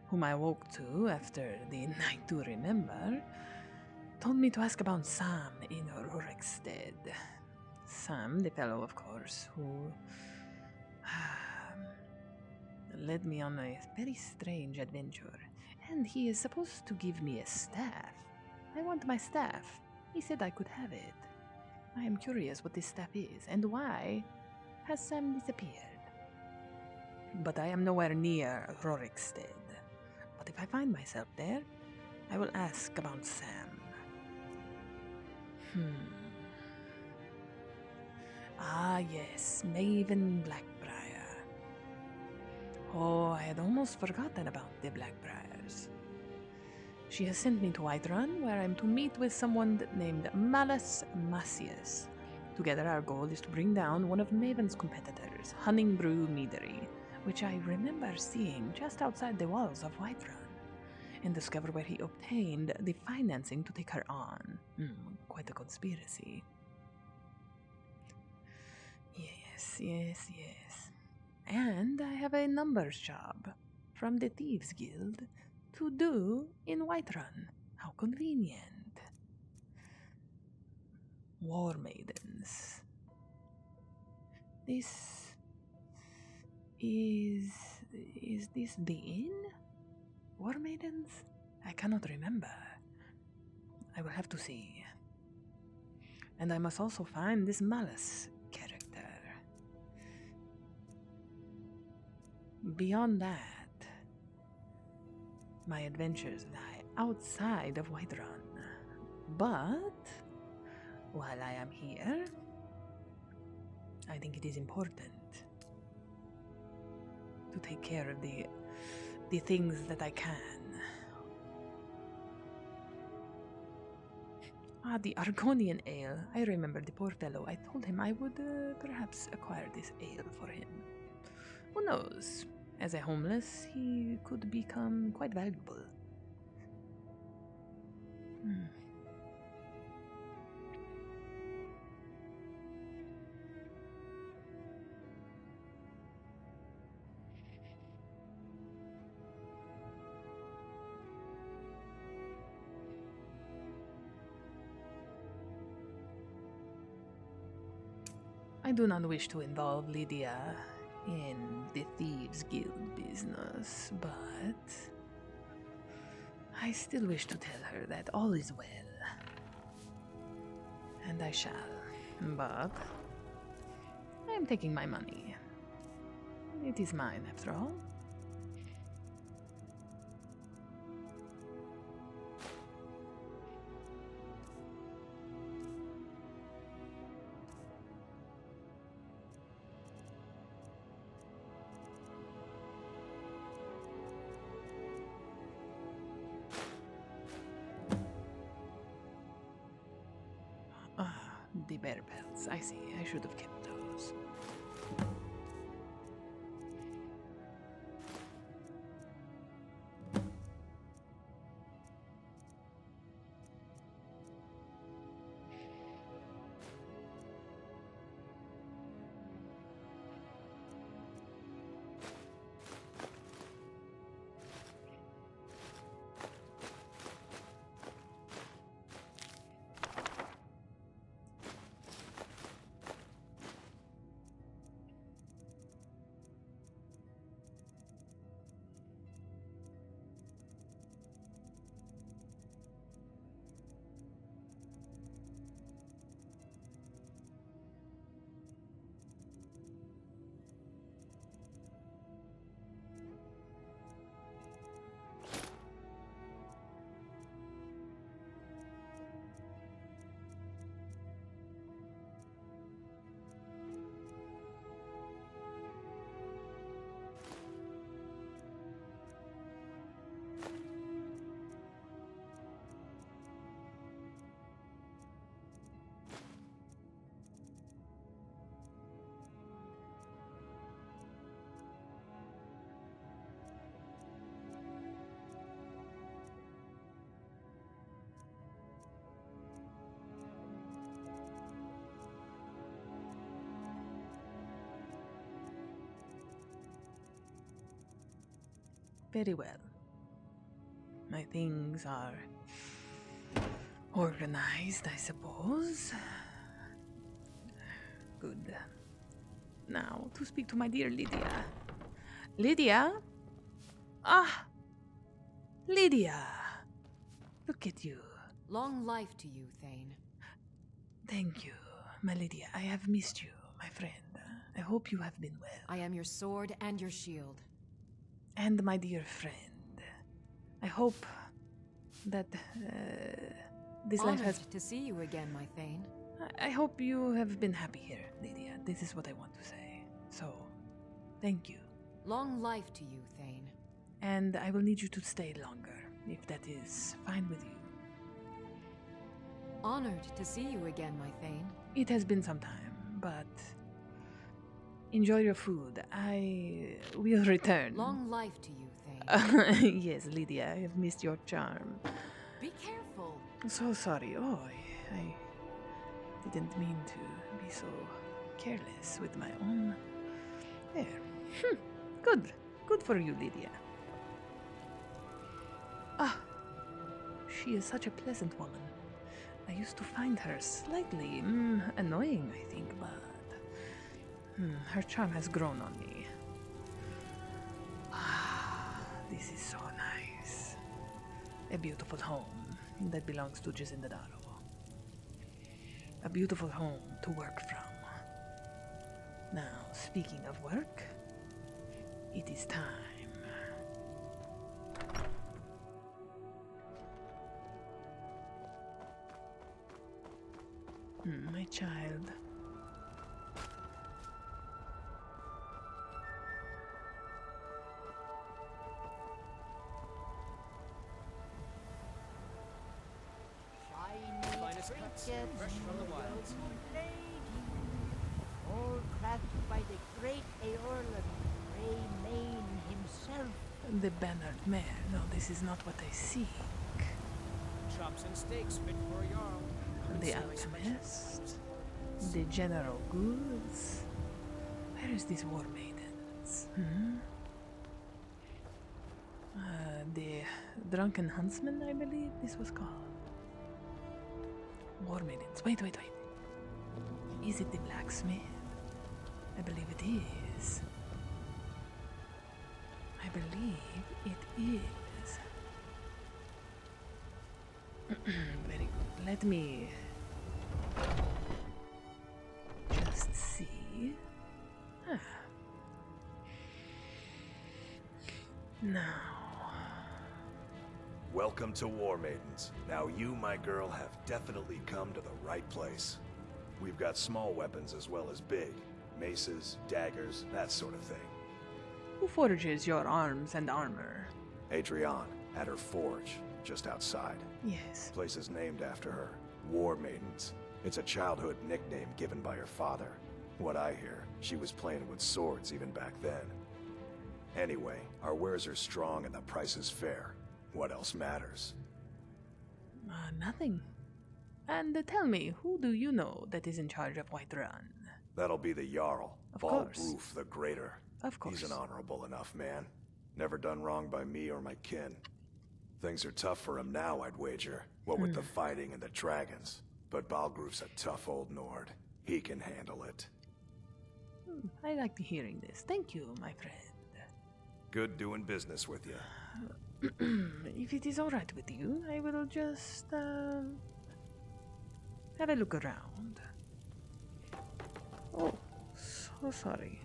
whom I woke to after the night to remember, told me to ask about Sam in Rorikstead. Sam, the fellow, of course, who led me on a very strange adventure. And he is supposed to give me a staff. I want my staff. He said I could have it. I am curious what this staff is, and why has Sam disappeared? But I am nowhere near Rorikstead. But if I find myself there, I will ask about Sam. Ah yes, Maven Blackbriar. Oh, I had almost forgotten about the Blackbriars. She has sent me to Whiterun, where I'm to meet with someone named Malus Macius. Together our goal is to bring down one of Maven's competitors, Hunningbrew Meadery, which I remember seeing just outside the walls of Whiterun, and discover where he obtained the financing to take her on. Quite a conspiracy. Yes. And I have a numbers job from the Thieves Guild to do in Whiterun. How convenient. War Maidens. This is this the inn? War Maidens? I cannot remember. I will have to see. And I must also find this Malus character. Beyond that, my adventures lie outside of Whiterun. But while I am here, I think it is important to take care of the things that I can. The Argonian ale. I remember the poor fellow. I told him I would perhaps acquire this ale for him. Who knows? As a homeless, he could become quite valuable. I do not wish to involve Lydia in the Thieves Guild business, but I still wish to tell her that all is well. And I shall. But I am taking my money. It is mine, after all. The bear pelts. I see. I should have kept those. Very well. My things are organized, I suppose. Good. Now, to speak to my dear Lydia. Lydia? Ah! Lydia! Look at you. Long life to you, Thane. Thank you, my Lydia. I have missed you, my friend. I hope you have been well. I am your sword and your shield. And my dear friend. I hope that this life Honored has... to see you again, my Thane. I hope you have been happy here, Lydia. This is what I want to say. So, thank you. Long life to you, Thane. And I will need you to stay longer, if that is fine with you. Honored to see you again, my Thane. It has been some time, but enjoy your food. I will return. Long life to you, Thane. Yes, Lydia, I have missed your charm. Be careful. So sorry. Oh, I didn't mean to be so careless with my own hair. Good. Good for you, Lydia. Ah, she is such a pleasant woman. I used to find her slightly annoying, I think, but her charm has grown on me. Ah, this is so nice. A beautiful home that belongs to Cidhna Daro. A beautiful home to work from. Now, speaking of work, it is time. My child. Finest cuts, fresh from the wilds. All crafted by the great Aorlan, Grey Mane himself. The bannered mare. No, this is not what I seek. Chops and steaks fit for a jarl. The alchemist. The general goods. Where is these war maidens? The drunken huntsman, I believe this was called. War maidens. Wait. Is it the blacksmith? I believe it is. I believe it is. Very good. Let me just see. Now. Welcome to War Maidens. Now you, my girl, have definitely come to the right place. We've got small weapons as well as big. Maces, daggers, that sort of thing. Who forges your arms and armor? Adrienne, at her forge, just outside. Yes. Place is named after her. War Maidens. It's a childhood nickname given by her father. What I hear, she was playing with swords even back then. Anyway, our wares are strong and the price is fair. What else matters? Nothing. And tell me, who do you know that is in charge of Whiterun? That'll be the Jarl. Of course. Balgroof the Greater. Of course. He's an honorable enough man. Never done wrong by me or my kin. Things are tough for him now, I'd wager. What with the fighting and the dragons. But Balgroof's a tough old Nord. He can handle it. I like hearing this. Thank you, my friend. Good doing business with you. If it is all right with you, I will just have a look around. Oh, so sorry.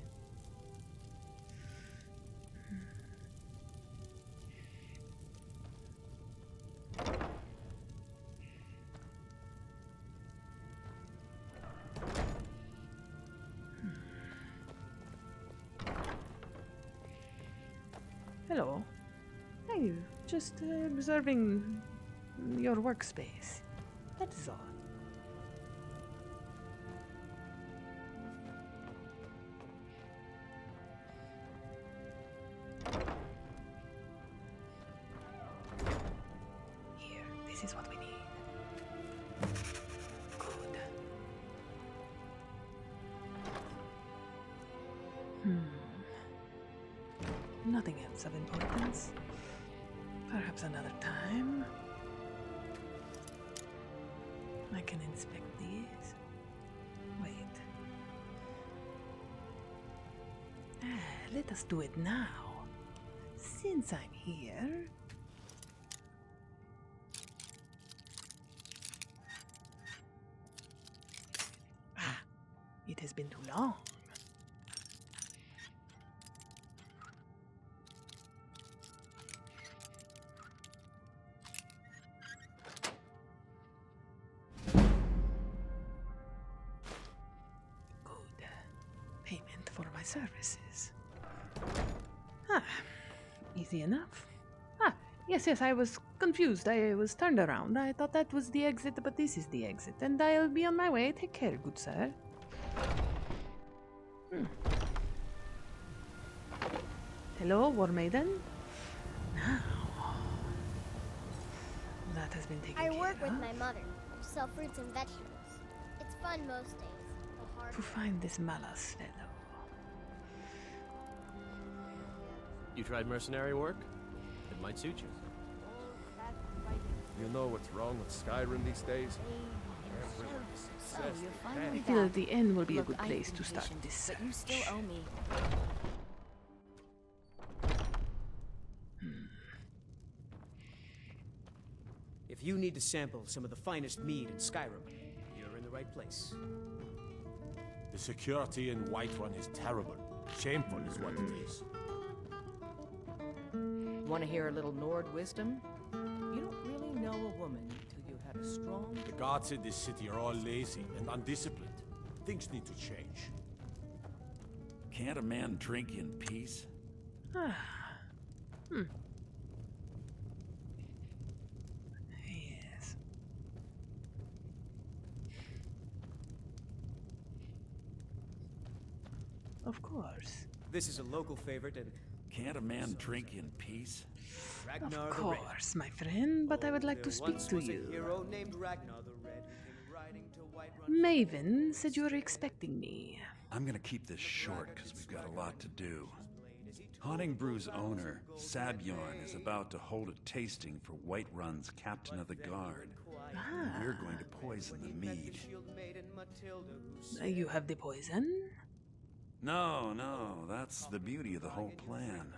Hello. Hey, just observing your workspace. That is all. Here, this is what we need. Good. nothing else of importance. Perhaps another time. I can inspect these. Wait. Let us do it now. Since I'm here. It has been too long. Good. Payment for my services. Easy enough. Yes, I was confused. I was turned around. I thought that was the exit, but this is the exit. And I'll be on my way. Take care, good sir. Hello, War Maiden. Now, that has been taken care of. I work with my mother. We sell fruits and vegetables. It's fun most days. The hard To find this Malas fellow. You tried mercenary work? It might suit you. You know what's wrong with Skyrim these days? I feel that the end will be a good place to start this search. But you still owe me. If you need to sample some of the finest mead in Skyrim, you're in the right place. The security in Whiterun is terrible. Shameful is what it is. Want to hear a little Nord wisdom? You don't really know a woman till you had a strong... The guards in this city are all lazy and undisciplined. Things need to change. Can't a man drink in peace? Yes. Of course. This is a local favorite and Can't a man drink in peace? Ragnar Of the Red. course, my friend, but I would like to There speak once to was a you. hero named Ragnar the Red who came riding to Whiterun. Maven said you were expecting me. I'm gonna keep this short because we've got a lot to do. Haunting Brew's owner, Sabjorn, is about to hold a tasting for Whiterun's Captain of the Guard. We're going to poison the mead. You have the poison? No, that's the beauty of the whole plan.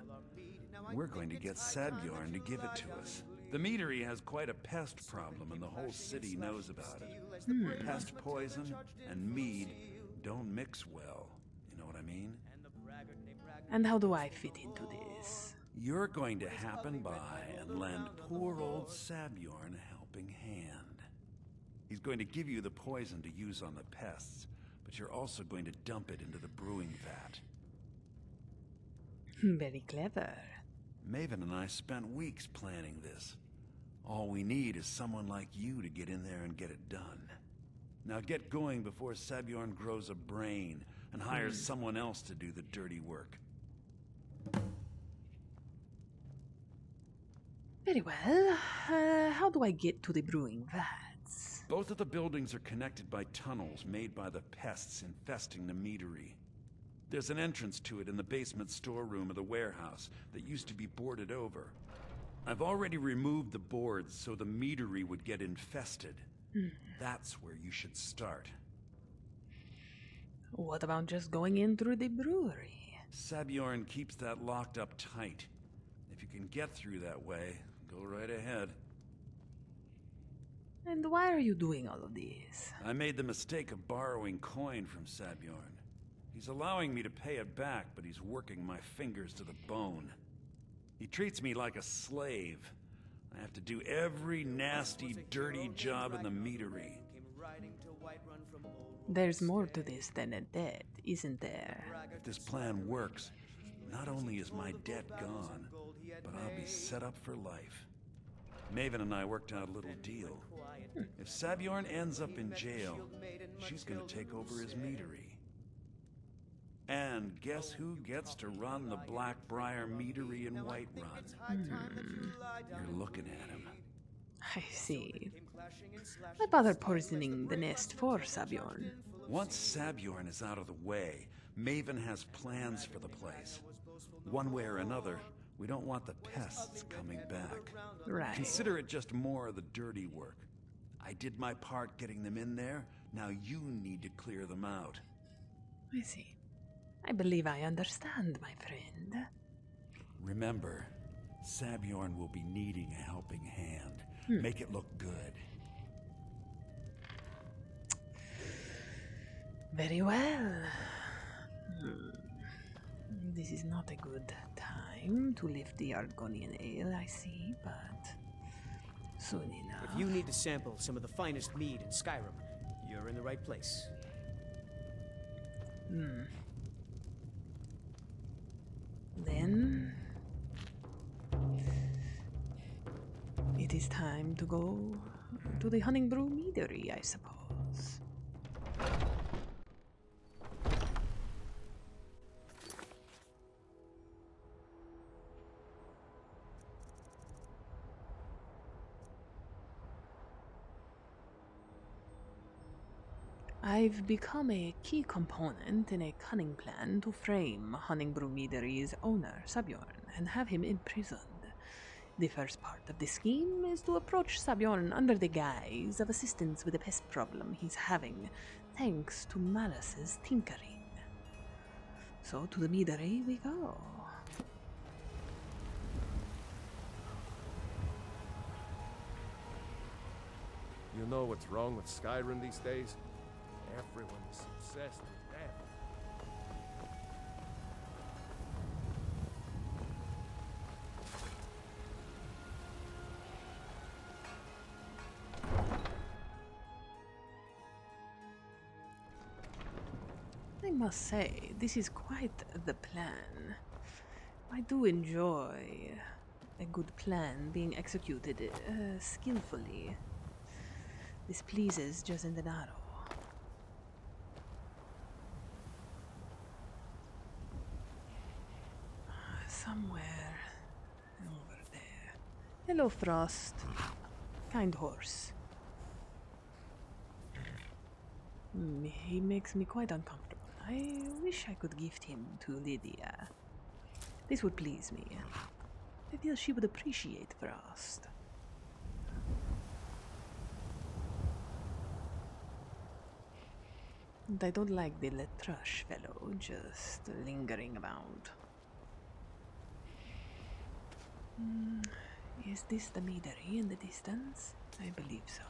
We're going to get Sabjorn to give it to us. The meadery has quite a pest problem and the whole city knows about it. Pest poison and mead don't mix well. You know what I mean? And how do I fit into this? You're going to happen by and lend poor old Sabjorn a helping hand. He's going to give you the poison to use on the pests, but you're also going to dump it into the brewing vat. Very clever. Maven and I spent weeks planning this. All we need is someone like you to get in there and get it done. Now get going before Sabjorn grows a brain and hires someone else to do the dirty work. Very well. How do I get to the brewing vats? Both of the buildings are connected by tunnels made by the pests infesting the meadery. There's an entrance to it in the basement storeroom of the warehouse that used to be boarded over. I've already removed the boards so the meadery would get infested. That's where you should start. What about just going in through the brewery? Sabjorn keeps that locked up tight. If you can get through that way, go right ahead. And why are you doing all of this? I made the mistake of borrowing coin from Sabjorn. He's allowing me to pay it back, but he's working my fingers to the bone. He treats me like a slave. I have to do every nasty, dirty job in the meadery. There's more to this than a debt, isn't there? If this plan works, not only is my debt gone, but I'll be set up for life. Maven and I worked out a little deal. If Sabjorn ends up in jail, she's gonna take over his meadery. And guess who gets to run the Blackbriar meadery in Whiterun? You're looking at him. I see. Why bother poisoning the nest for Sabjorn? Once Sabjorn is out of the way, Maven has plans for the place. One way or another, we don't want the pests coming back. Right. Consider it just more of the dirty work. I did my part getting them in there. Now you need to clear them out. I see. I believe I understand, my friend. Remember, Sabjorn will be needing a helping hand. Make it look good. Very well. This is not a good time to lift the Argonian ale, I see, but soon enough. If you need to sample some of the finest mead in Skyrim, you're in the right place. Then it is time to go to the Honningbrew Meadery, I suppose. I've become a key component in a cunning plan to frame Honningbrew Meadery's owner, Sabjorn, and have him imprisoned. The first part of the scheme is to approach Sabjorn under the guise of assistance with the pest problem he's having, thanks to Malice's tinkering. So to the Meadery we go. You know what's wrong with Skyrim these days? Everyone is obsessed with death. I must say, this is quite the plan. I do enjoy a good plan being executed skillfully. This pleases Daro. Somewhere over there. Hello, Frost. Kind horse. He makes me quite uncomfortable. I wish I could gift him to Lydia. This would please me. I feel she would appreciate Frost. And I don't like the Letrush fellow just lingering about. Is this the Meadery in the distance? I believe so.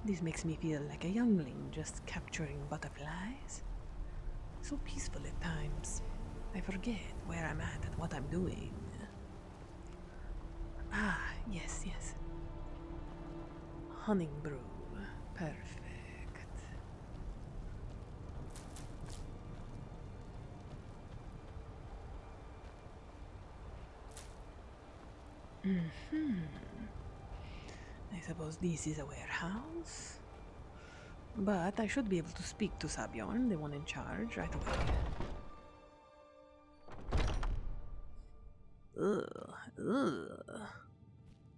This makes me feel like a youngling just capturing butterflies. So peaceful at times. I forget where I'm at and what I'm doing. Ah, yes. Honningbrew. Perfect. I suppose this is a warehouse. But I should be able to speak to Sabjorn, the one in charge, right away. Ugh.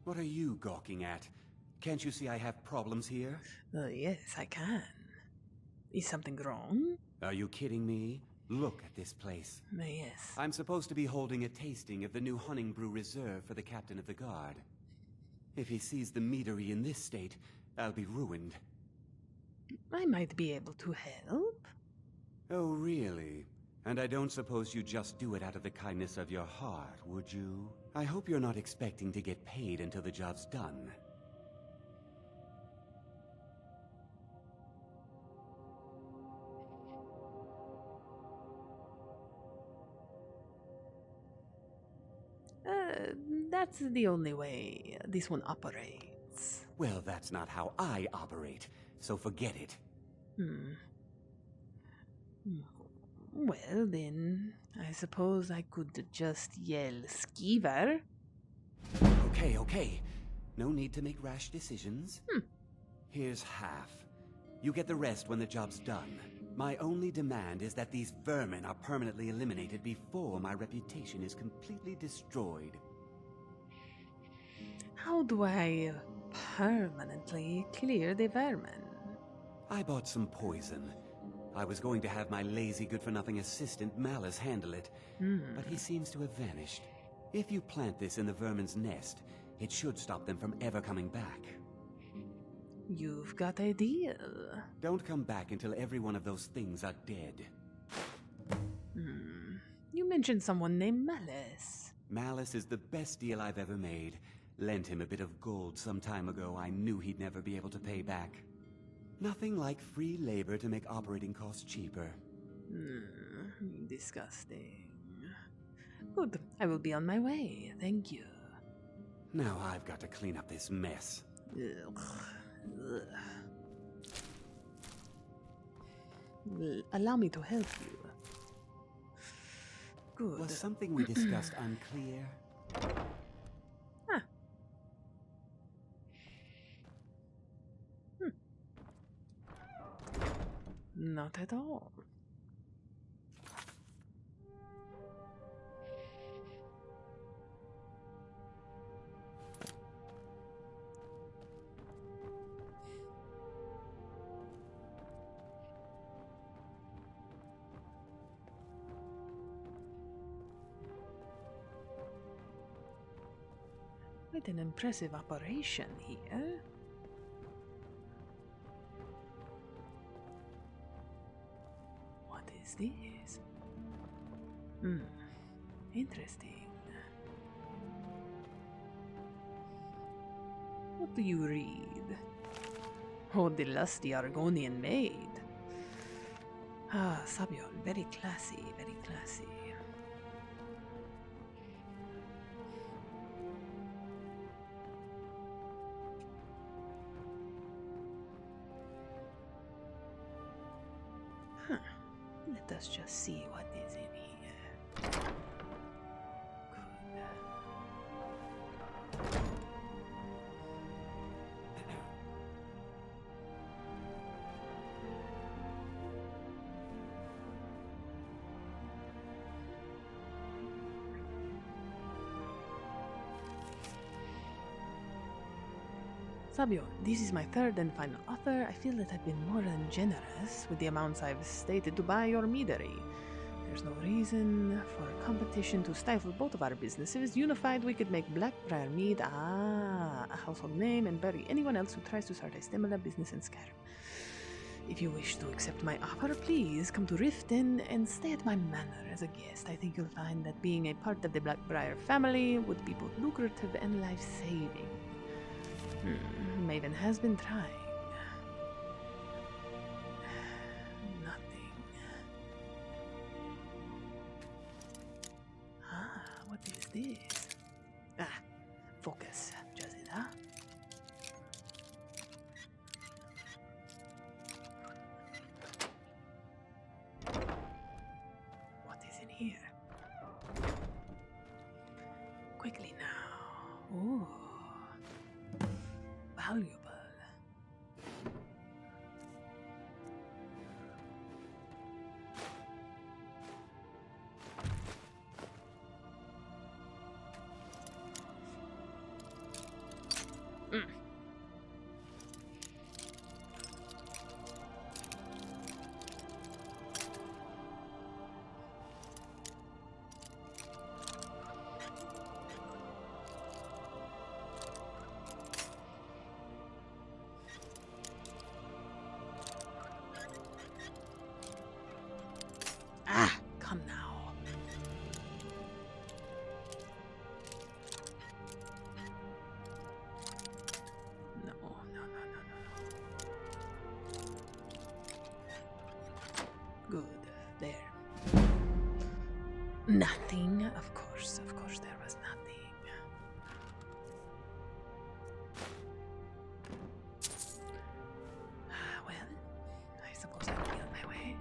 What are you gawking at? Can't you see I have problems here? Yes, I can. Is something wrong? Are you kidding me? Look at this place. Yes. I'm supposed to be holding a tasting of the new Honningbrew Reserve for the captain of the guard. If he sees the Meadery in this state, I'll be ruined. I might be able to help. Oh, really? And I don't suppose you just do it out of the kindness of your heart, would you? I hope you're not expecting to get paid until the job's done. That's the only way this one operates. Well, that's not how I operate, so forget it. Well, then, I suppose I could just yell Skeever. Okay. No need to make rash decisions. Here's half. You get the rest when the job's done. My only demand is that these vermin are permanently eliminated before my reputation is completely destroyed. How do I permanently clear the vermin? I bought some poison. I was going to have my lazy good-for-nothing assistant Malice handle it, but he seems to have vanished. If you plant this in the vermin's nest, it should stop them from ever coming back. You've got a deal. Don't come back until every one of those things are dead. You mentioned someone named Malice. Malice is the best deal I've ever made. Lent him a bit of gold some time ago I knew he'd never be able to pay back. Nothing like free labor to make operating costs cheaper. Disgusting. Good, I will be on my way, thank you. Now I've got to clean up this mess. Allow me to help you. Good. Was something we discussed unclear? Not at all. Quite an impressive operation here. What is this? Interesting. What do you read? Oh, the lusty Argonian maid. Ah, Sabiol, very classy, very classy. Let us just see what is in here. Good. Sabio, this is my third and final offer. I feel that I've been more than generous with the amounts I've stated to buy your meadery. There's no reason for a competition to stifle both of our businesses. Unified, we could make Blackbriar Mead a household name and bury anyone else who tries to start a similar business in Skyrim. If you wish to accept my offer, please come to Riften and stay at my manor as a guest. I think you'll find that being a part of the Blackbriar family would be both lucrative and life-saving. Maven has been trying. Nothing. What is this? Focus, Cidhna. What is in here? Quickly now. Ooh. Valuable. Come now. No. Good. There. Nothing. Of course there was nothing. Well, I suppose I'll be on my way.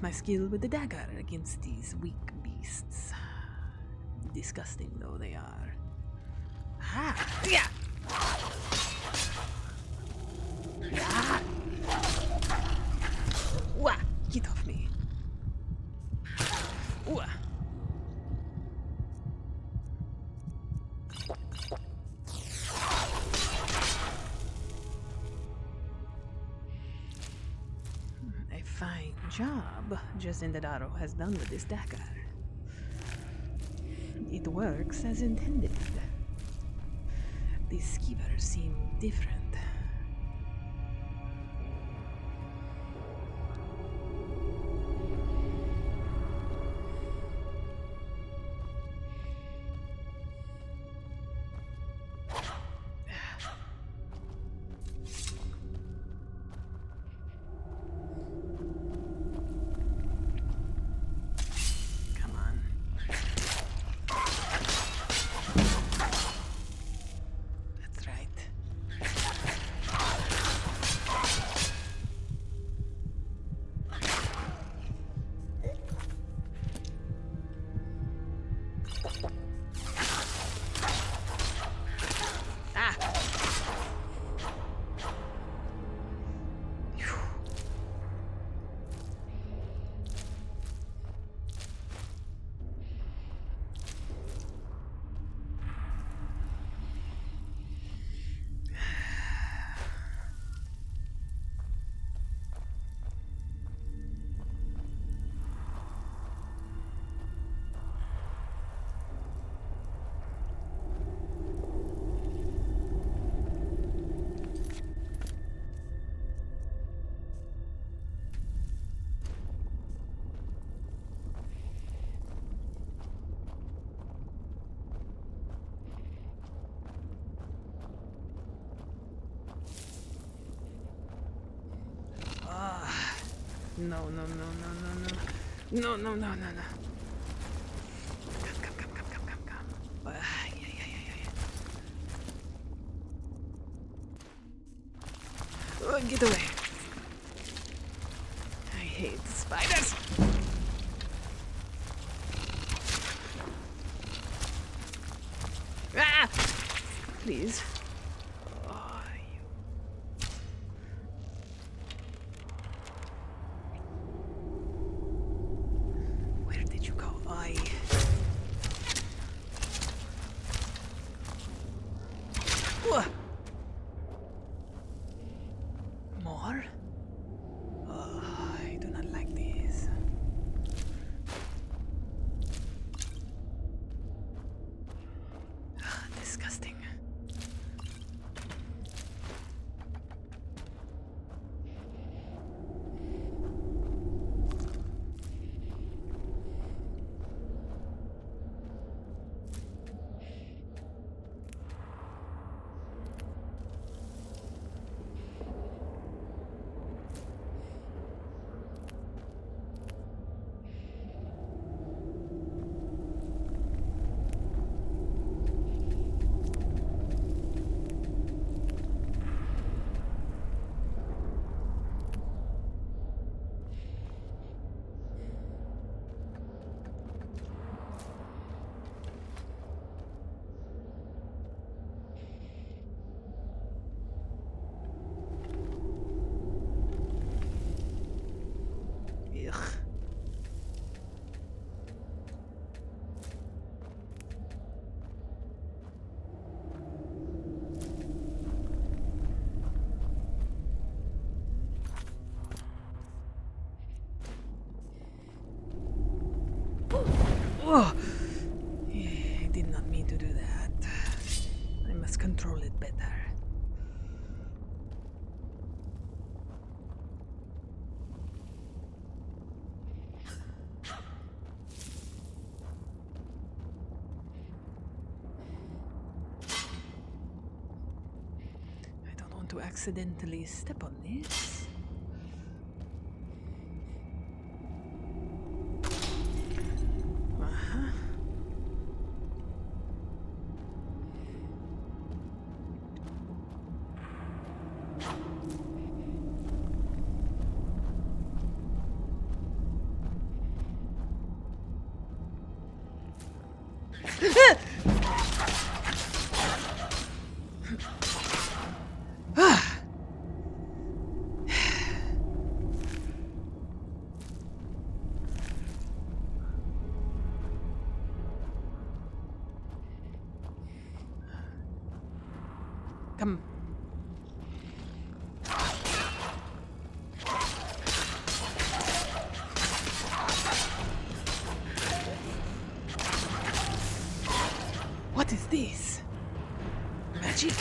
test my skill with the dagger against these weak beasts. Disgusting though they are. Ah! Yeah! Ah! Wah! Get off me. Wah! A fine job Justin Daro has done with this dagger. It works as intended. These skeevers seem different. No. No. Come. Yeah. Oh, get away. I hate spiders. Ah! Please. More? Oh, I do not like these. Disgusting. Oh, I did not mean to do that. I must control it better. I don't want to accidentally step on this. Come. What is this? Magic?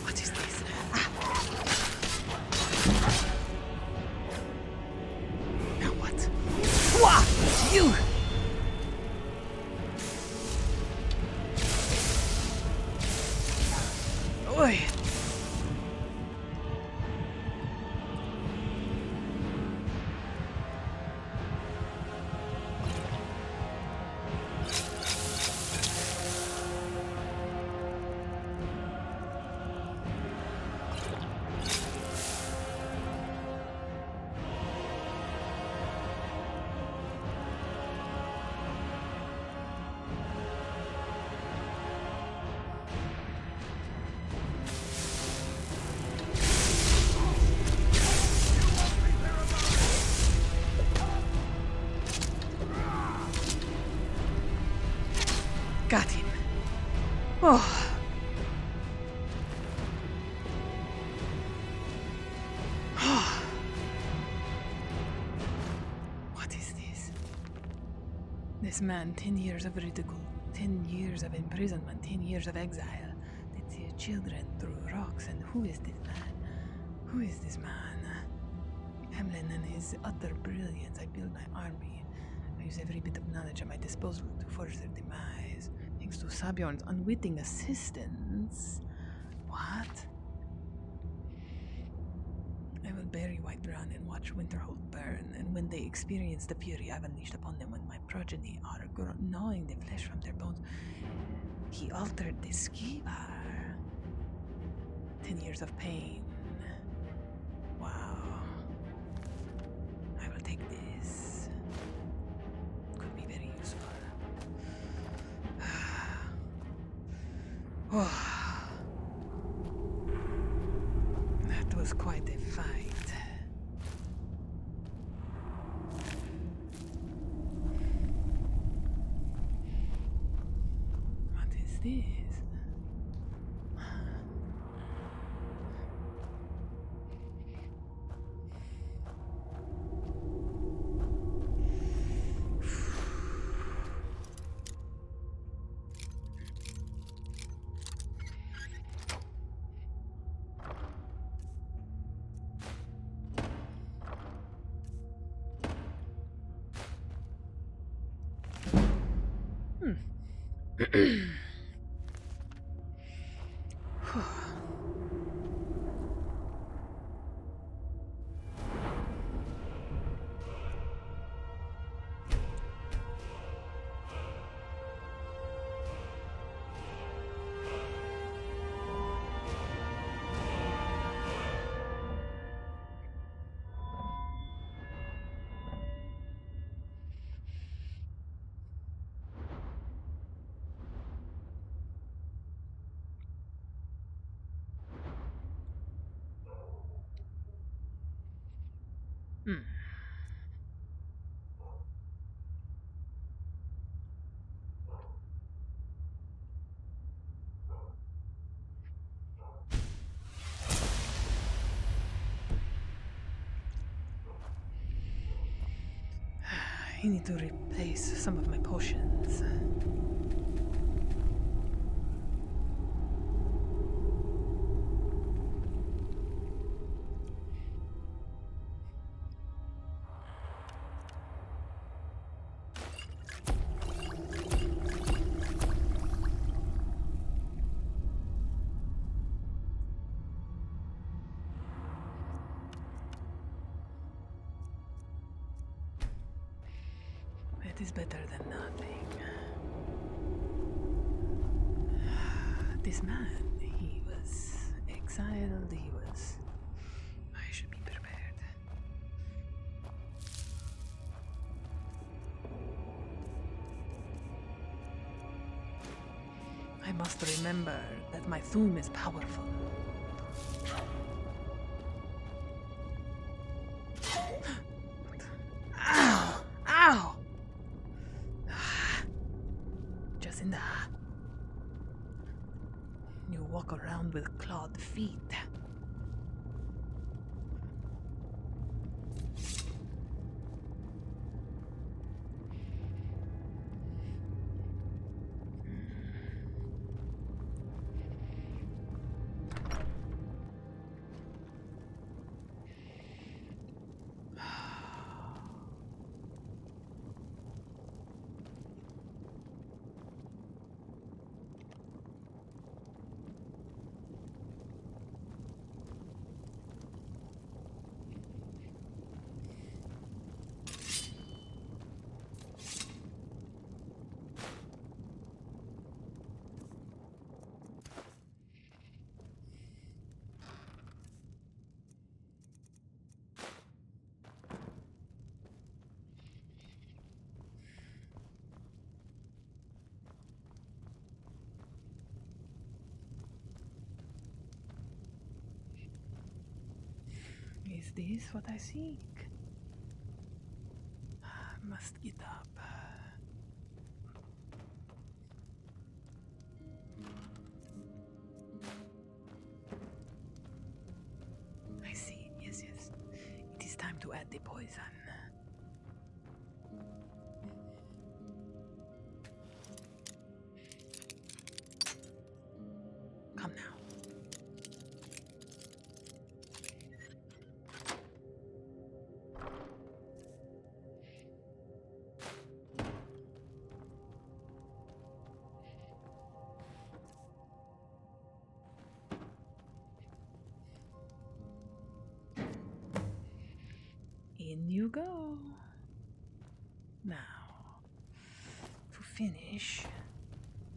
What is this? Now what? Wah! You! Oi! Got him. Oh. What is this? This man, 10 years of ridicule, 10 years of imprisonment, 10 years of exile. They tear children through rocks, and who is this man? Who is this man? Hamlin and his utter brilliance. I build my army. I use every bit of knowledge at my disposal to forge their demise. Thanks to Sabjorn's unwitting assistance. What? I will bury Whiterun and watch Winterhold burn, and when they experience the fury I've unleashed upon them, when my progeny are gnawing the flesh from their bones. He altered the Skibar. 10 years of pain. Wow. I will take this. Could be very useful. Oh. That was quite a fight. What is this? I need to replace some of my potions. It is better than nothing. This man, he was exiled, he was... I should be prepared. I must remember that my Thum is powerful. Ow! Ow! Jacinda. You walk around with clawed feet. Is this what I seek? I must get up. I see. Yes, yes. It is time to add the poison. Come now. In you go. Now, to finish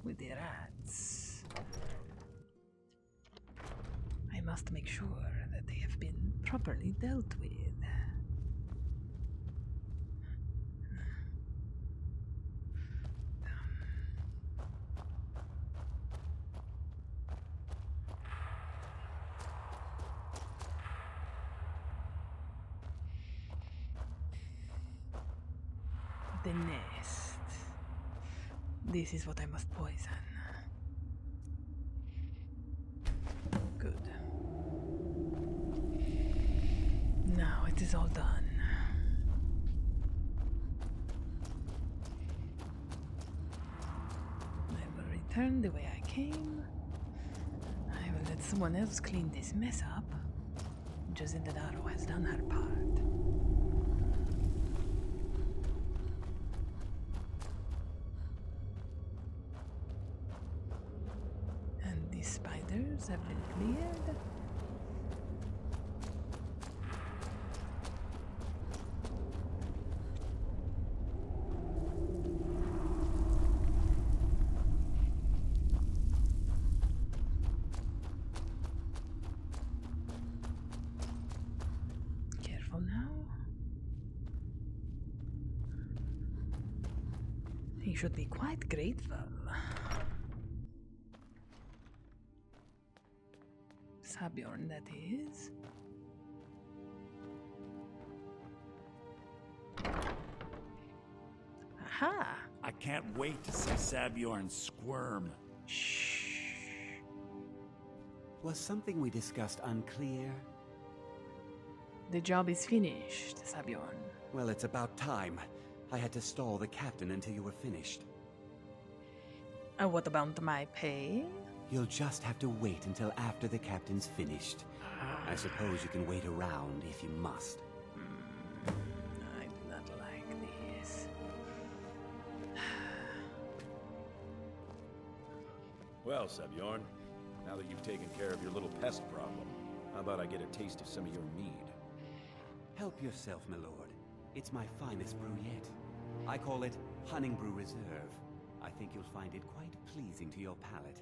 with the rats, I must make sure that they have been properly dealt with. The nest. This is what I must poison. Good. Now it is all done. I will return the way I came. I will let someone else clean this mess up. Jacinda Daro has done her part. Spiders have been cleared. Careful now. He should be quite grateful. Sabjorn, that is. Aha! I can't wait to see Sabjorn squirm. Shh. Was something we discussed unclear? The job is finished, Sabjorn. Well, it's about time. I had to stall the captain until you were finished. What about my pay? You'll just have to wait until after the captain's finished. I suppose you can wait around if you must. I do not like this. Well, Sabjorn, now that you've taken care of your little pest problem, how about I get a taste of some of your mead? Help yourself, my lord. It's my finest brew yet. I call it Honningbrew Reserve. I think you'll find it quite pleasing to your palate.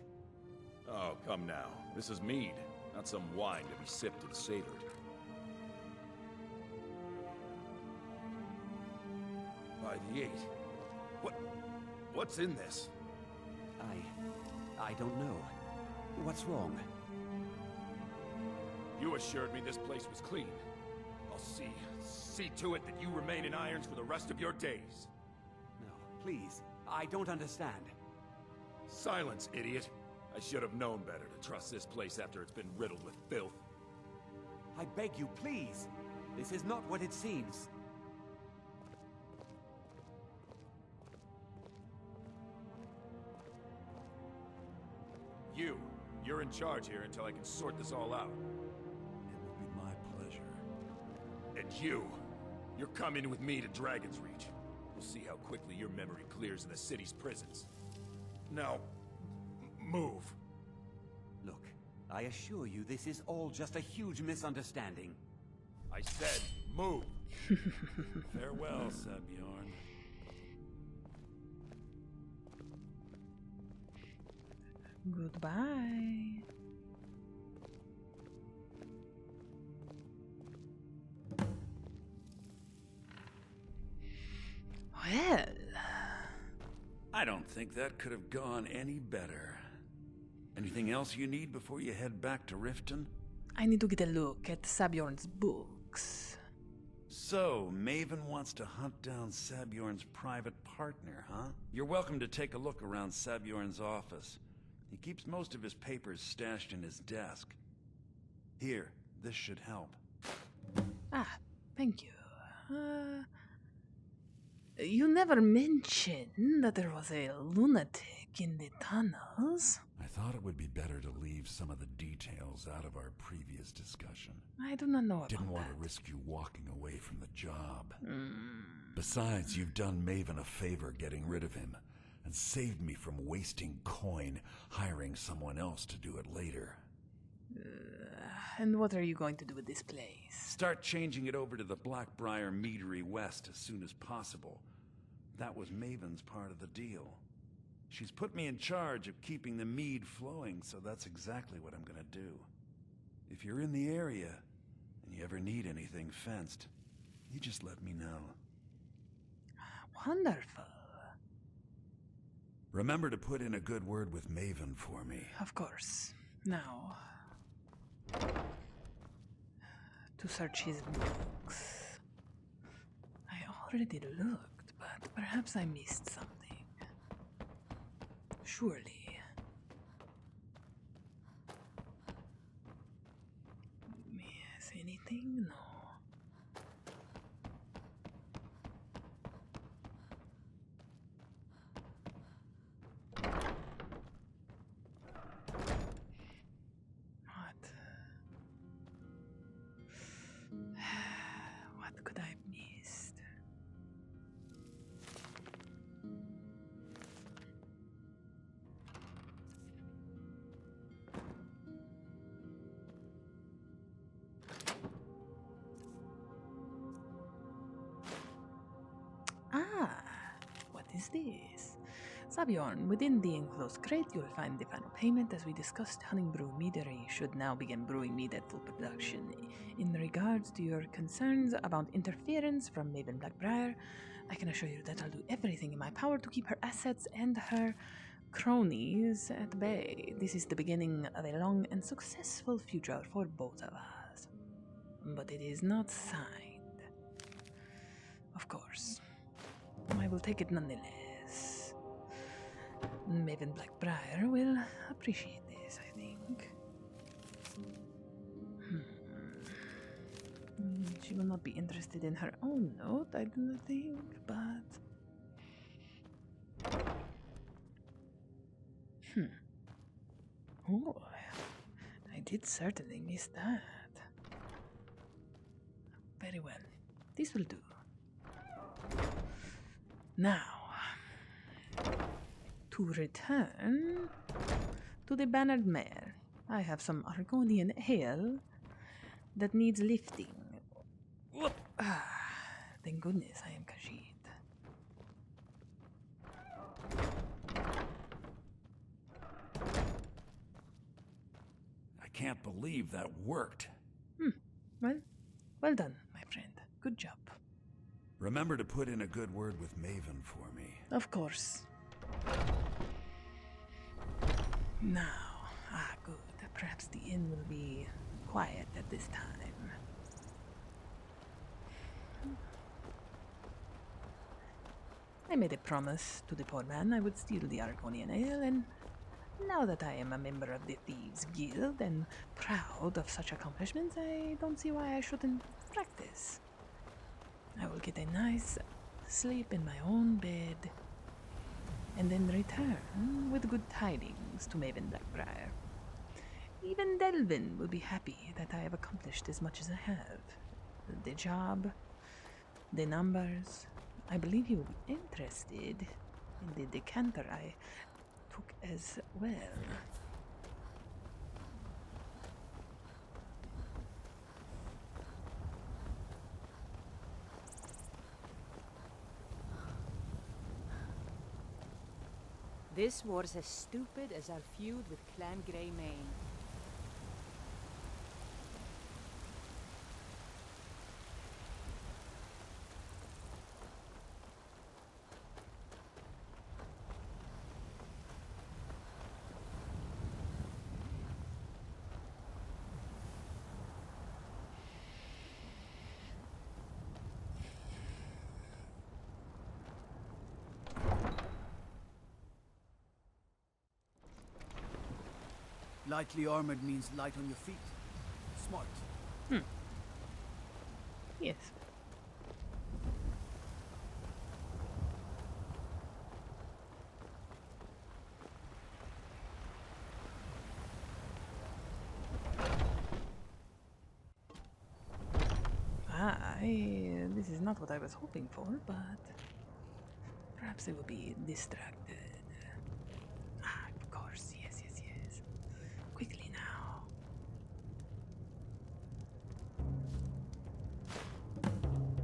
Oh, come now. This is mead, not some wine to be sipped and savored. By the 8. What's in this? I don't know. What's wrong? You assured me this place was clean. I'll see to it that you remain in irons for the rest of your days. No, please. I don't understand. Silence, idiot. I should have known better to trust this place after it's been riddled with filth. I beg you, please. This is not what it seems. You're in charge here until I can sort this all out. It will be my pleasure. And you're coming with me to Dragon's Reach. We'll see how quickly your memory clears in the city's prisons. Now, move. Look, I assure you this is all just a huge misunderstanding. I said, move. Farewell, Sabjorn. Goodbye. Well, I don't think that could have gone any better. Anything else you need before you head back to Riften? I need to get a look at Sabjorn's books. So, Maven wants to hunt down Sabjorn's private partner, huh? You're welcome to take a look around Sabjorn's office. He keeps most of his papers stashed in his desk. Here, this should help. Ah, thank you. You never mentioned that there was a lunatic in the tunnels. I thought it would be better to leave some of the details out of our previous discussion. I do not know about Didn't want that. to risk you walking away from the job. Besides, you've done Maven a favor getting rid of him, and saved me from wasting coin hiring someone else to do it later. And what are you going to do with this place? Start changing it over to the Blackbriar Meadery West as soon as possible. That was Maven's part of the deal. She's put me in charge of keeping the mead flowing, so that's exactly what I'm gonna do. If you're in the area, and you ever need anything fenced, you just let me know. Wonderful. Remember to put in a good word with Maven for me. Of course. Now, to search his books. I already looked, but perhaps I missed something. Surely. Miss anything? No. What could I have missed? What is this? Sabjorn, within the enclosed crate you'll find the final payment. As we discussed, Honningbrew Meadery should now begin brewing mead at full production. In regards to your concerns about interference from Maven Blackbriar, I can assure you that I'll do everything in my power to keep her assets and her cronies at bay. This is the beginning of a long and successful future for both of us. But it is not signed. Of course. I will take it nonetheless. Maven Blackbriar will appreciate this, I think. She will not be interested in her own note, I do not think, but... Oh, I did certainly miss that. Very well. This will do. Now, to return to the Bannered Mare. I have some Argonian ale that needs lifting. Whoop. Thank goodness I am Khajiit. can't believe that worked. Well done, my friend. Good job. Remember to put in a good word with Maven for me. Of course. Now, good. Perhaps the inn will be quiet at this time. I made a promise to the poor man I would steal the Argonian ale, and now that I am a member of the Thieves' Guild and proud of such accomplishments, I don't see why I shouldn't practice. I will get a nice sleep in my own bed, and then return with good tidings to Maven Blackbriar. Even Delvin will be happy that I have accomplished as much as I have. The job, the numbers. I believe he will be interested in the decanter I took as well. This war's as stupid as our feud with Clan Greymane. Lightly armored means light on your feet. Smart. Yes. This is not what I was hoping for, but perhaps I will be distracted. Of course, yes. Quickly now.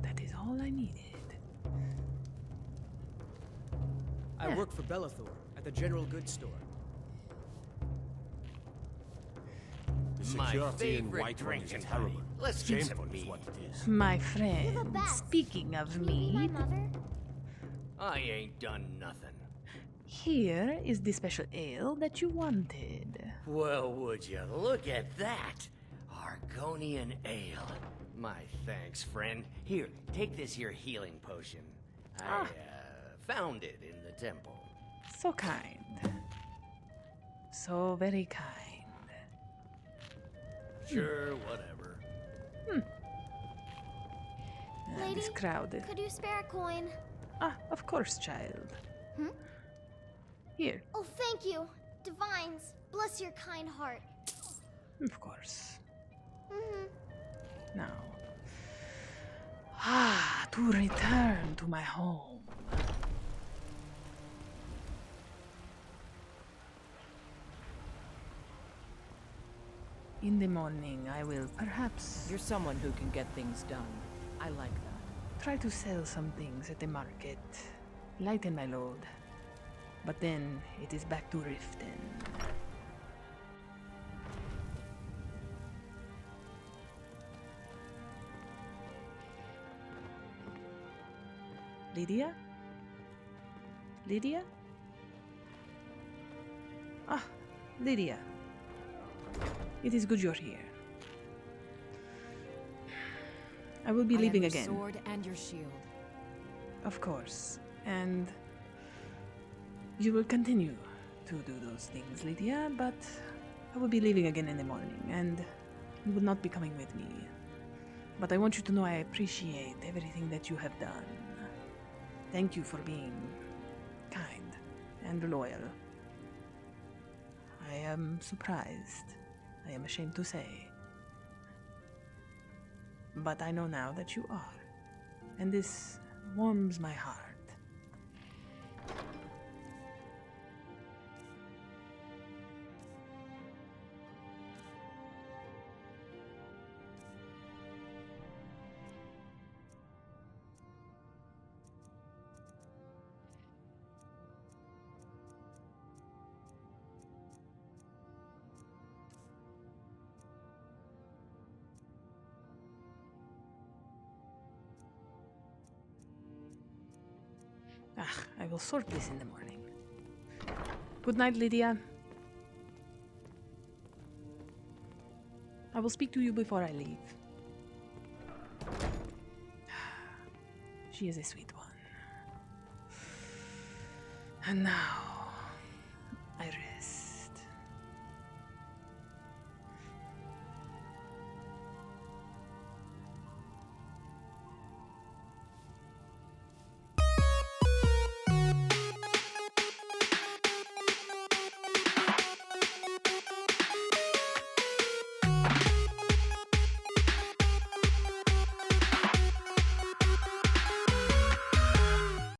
That is all I needed. I work for Bellathor at the general goods store. The security in Whiterun is terrible. Let's get Shameful some is meat. what it is. My friend, speaking of Can you be my meat, mother? I ain't done nothing. here is the special ale that you wanted. Well, would you look at that? Argonian ale. My thanks, friend. Here, take this here healing potion. I found it in the temple. So kind. So very kind. Sure, whatever. This Lady, crowd. could you spare a coin? Of course, child. Here, Oh, thank you. Divines, bless your kind heart. of course. Mm-hmm. Now. To return to my home. In the morning, I will perhaps You're someone who can get things done. I like that. try to sell some things at the market, lighten my load. But then it is back to Riften. Lydia? Lydia? Lydia. It is good you're here. I will be leaving I am your again. sword and your shield. Of course. And you will continue to do those things, Lydia, but I will be leaving again in the morning, and you will not be coming with me. But I want you to know I appreciate everything that you have done. Thank you for being kind and loyal. I am surprised. I am ashamed to say. But I know now that you are, and this warms my heart. Ah, I will sort this in the morning. Good night, Lydia. I will speak to you before I leave. She is a sweet one. And now,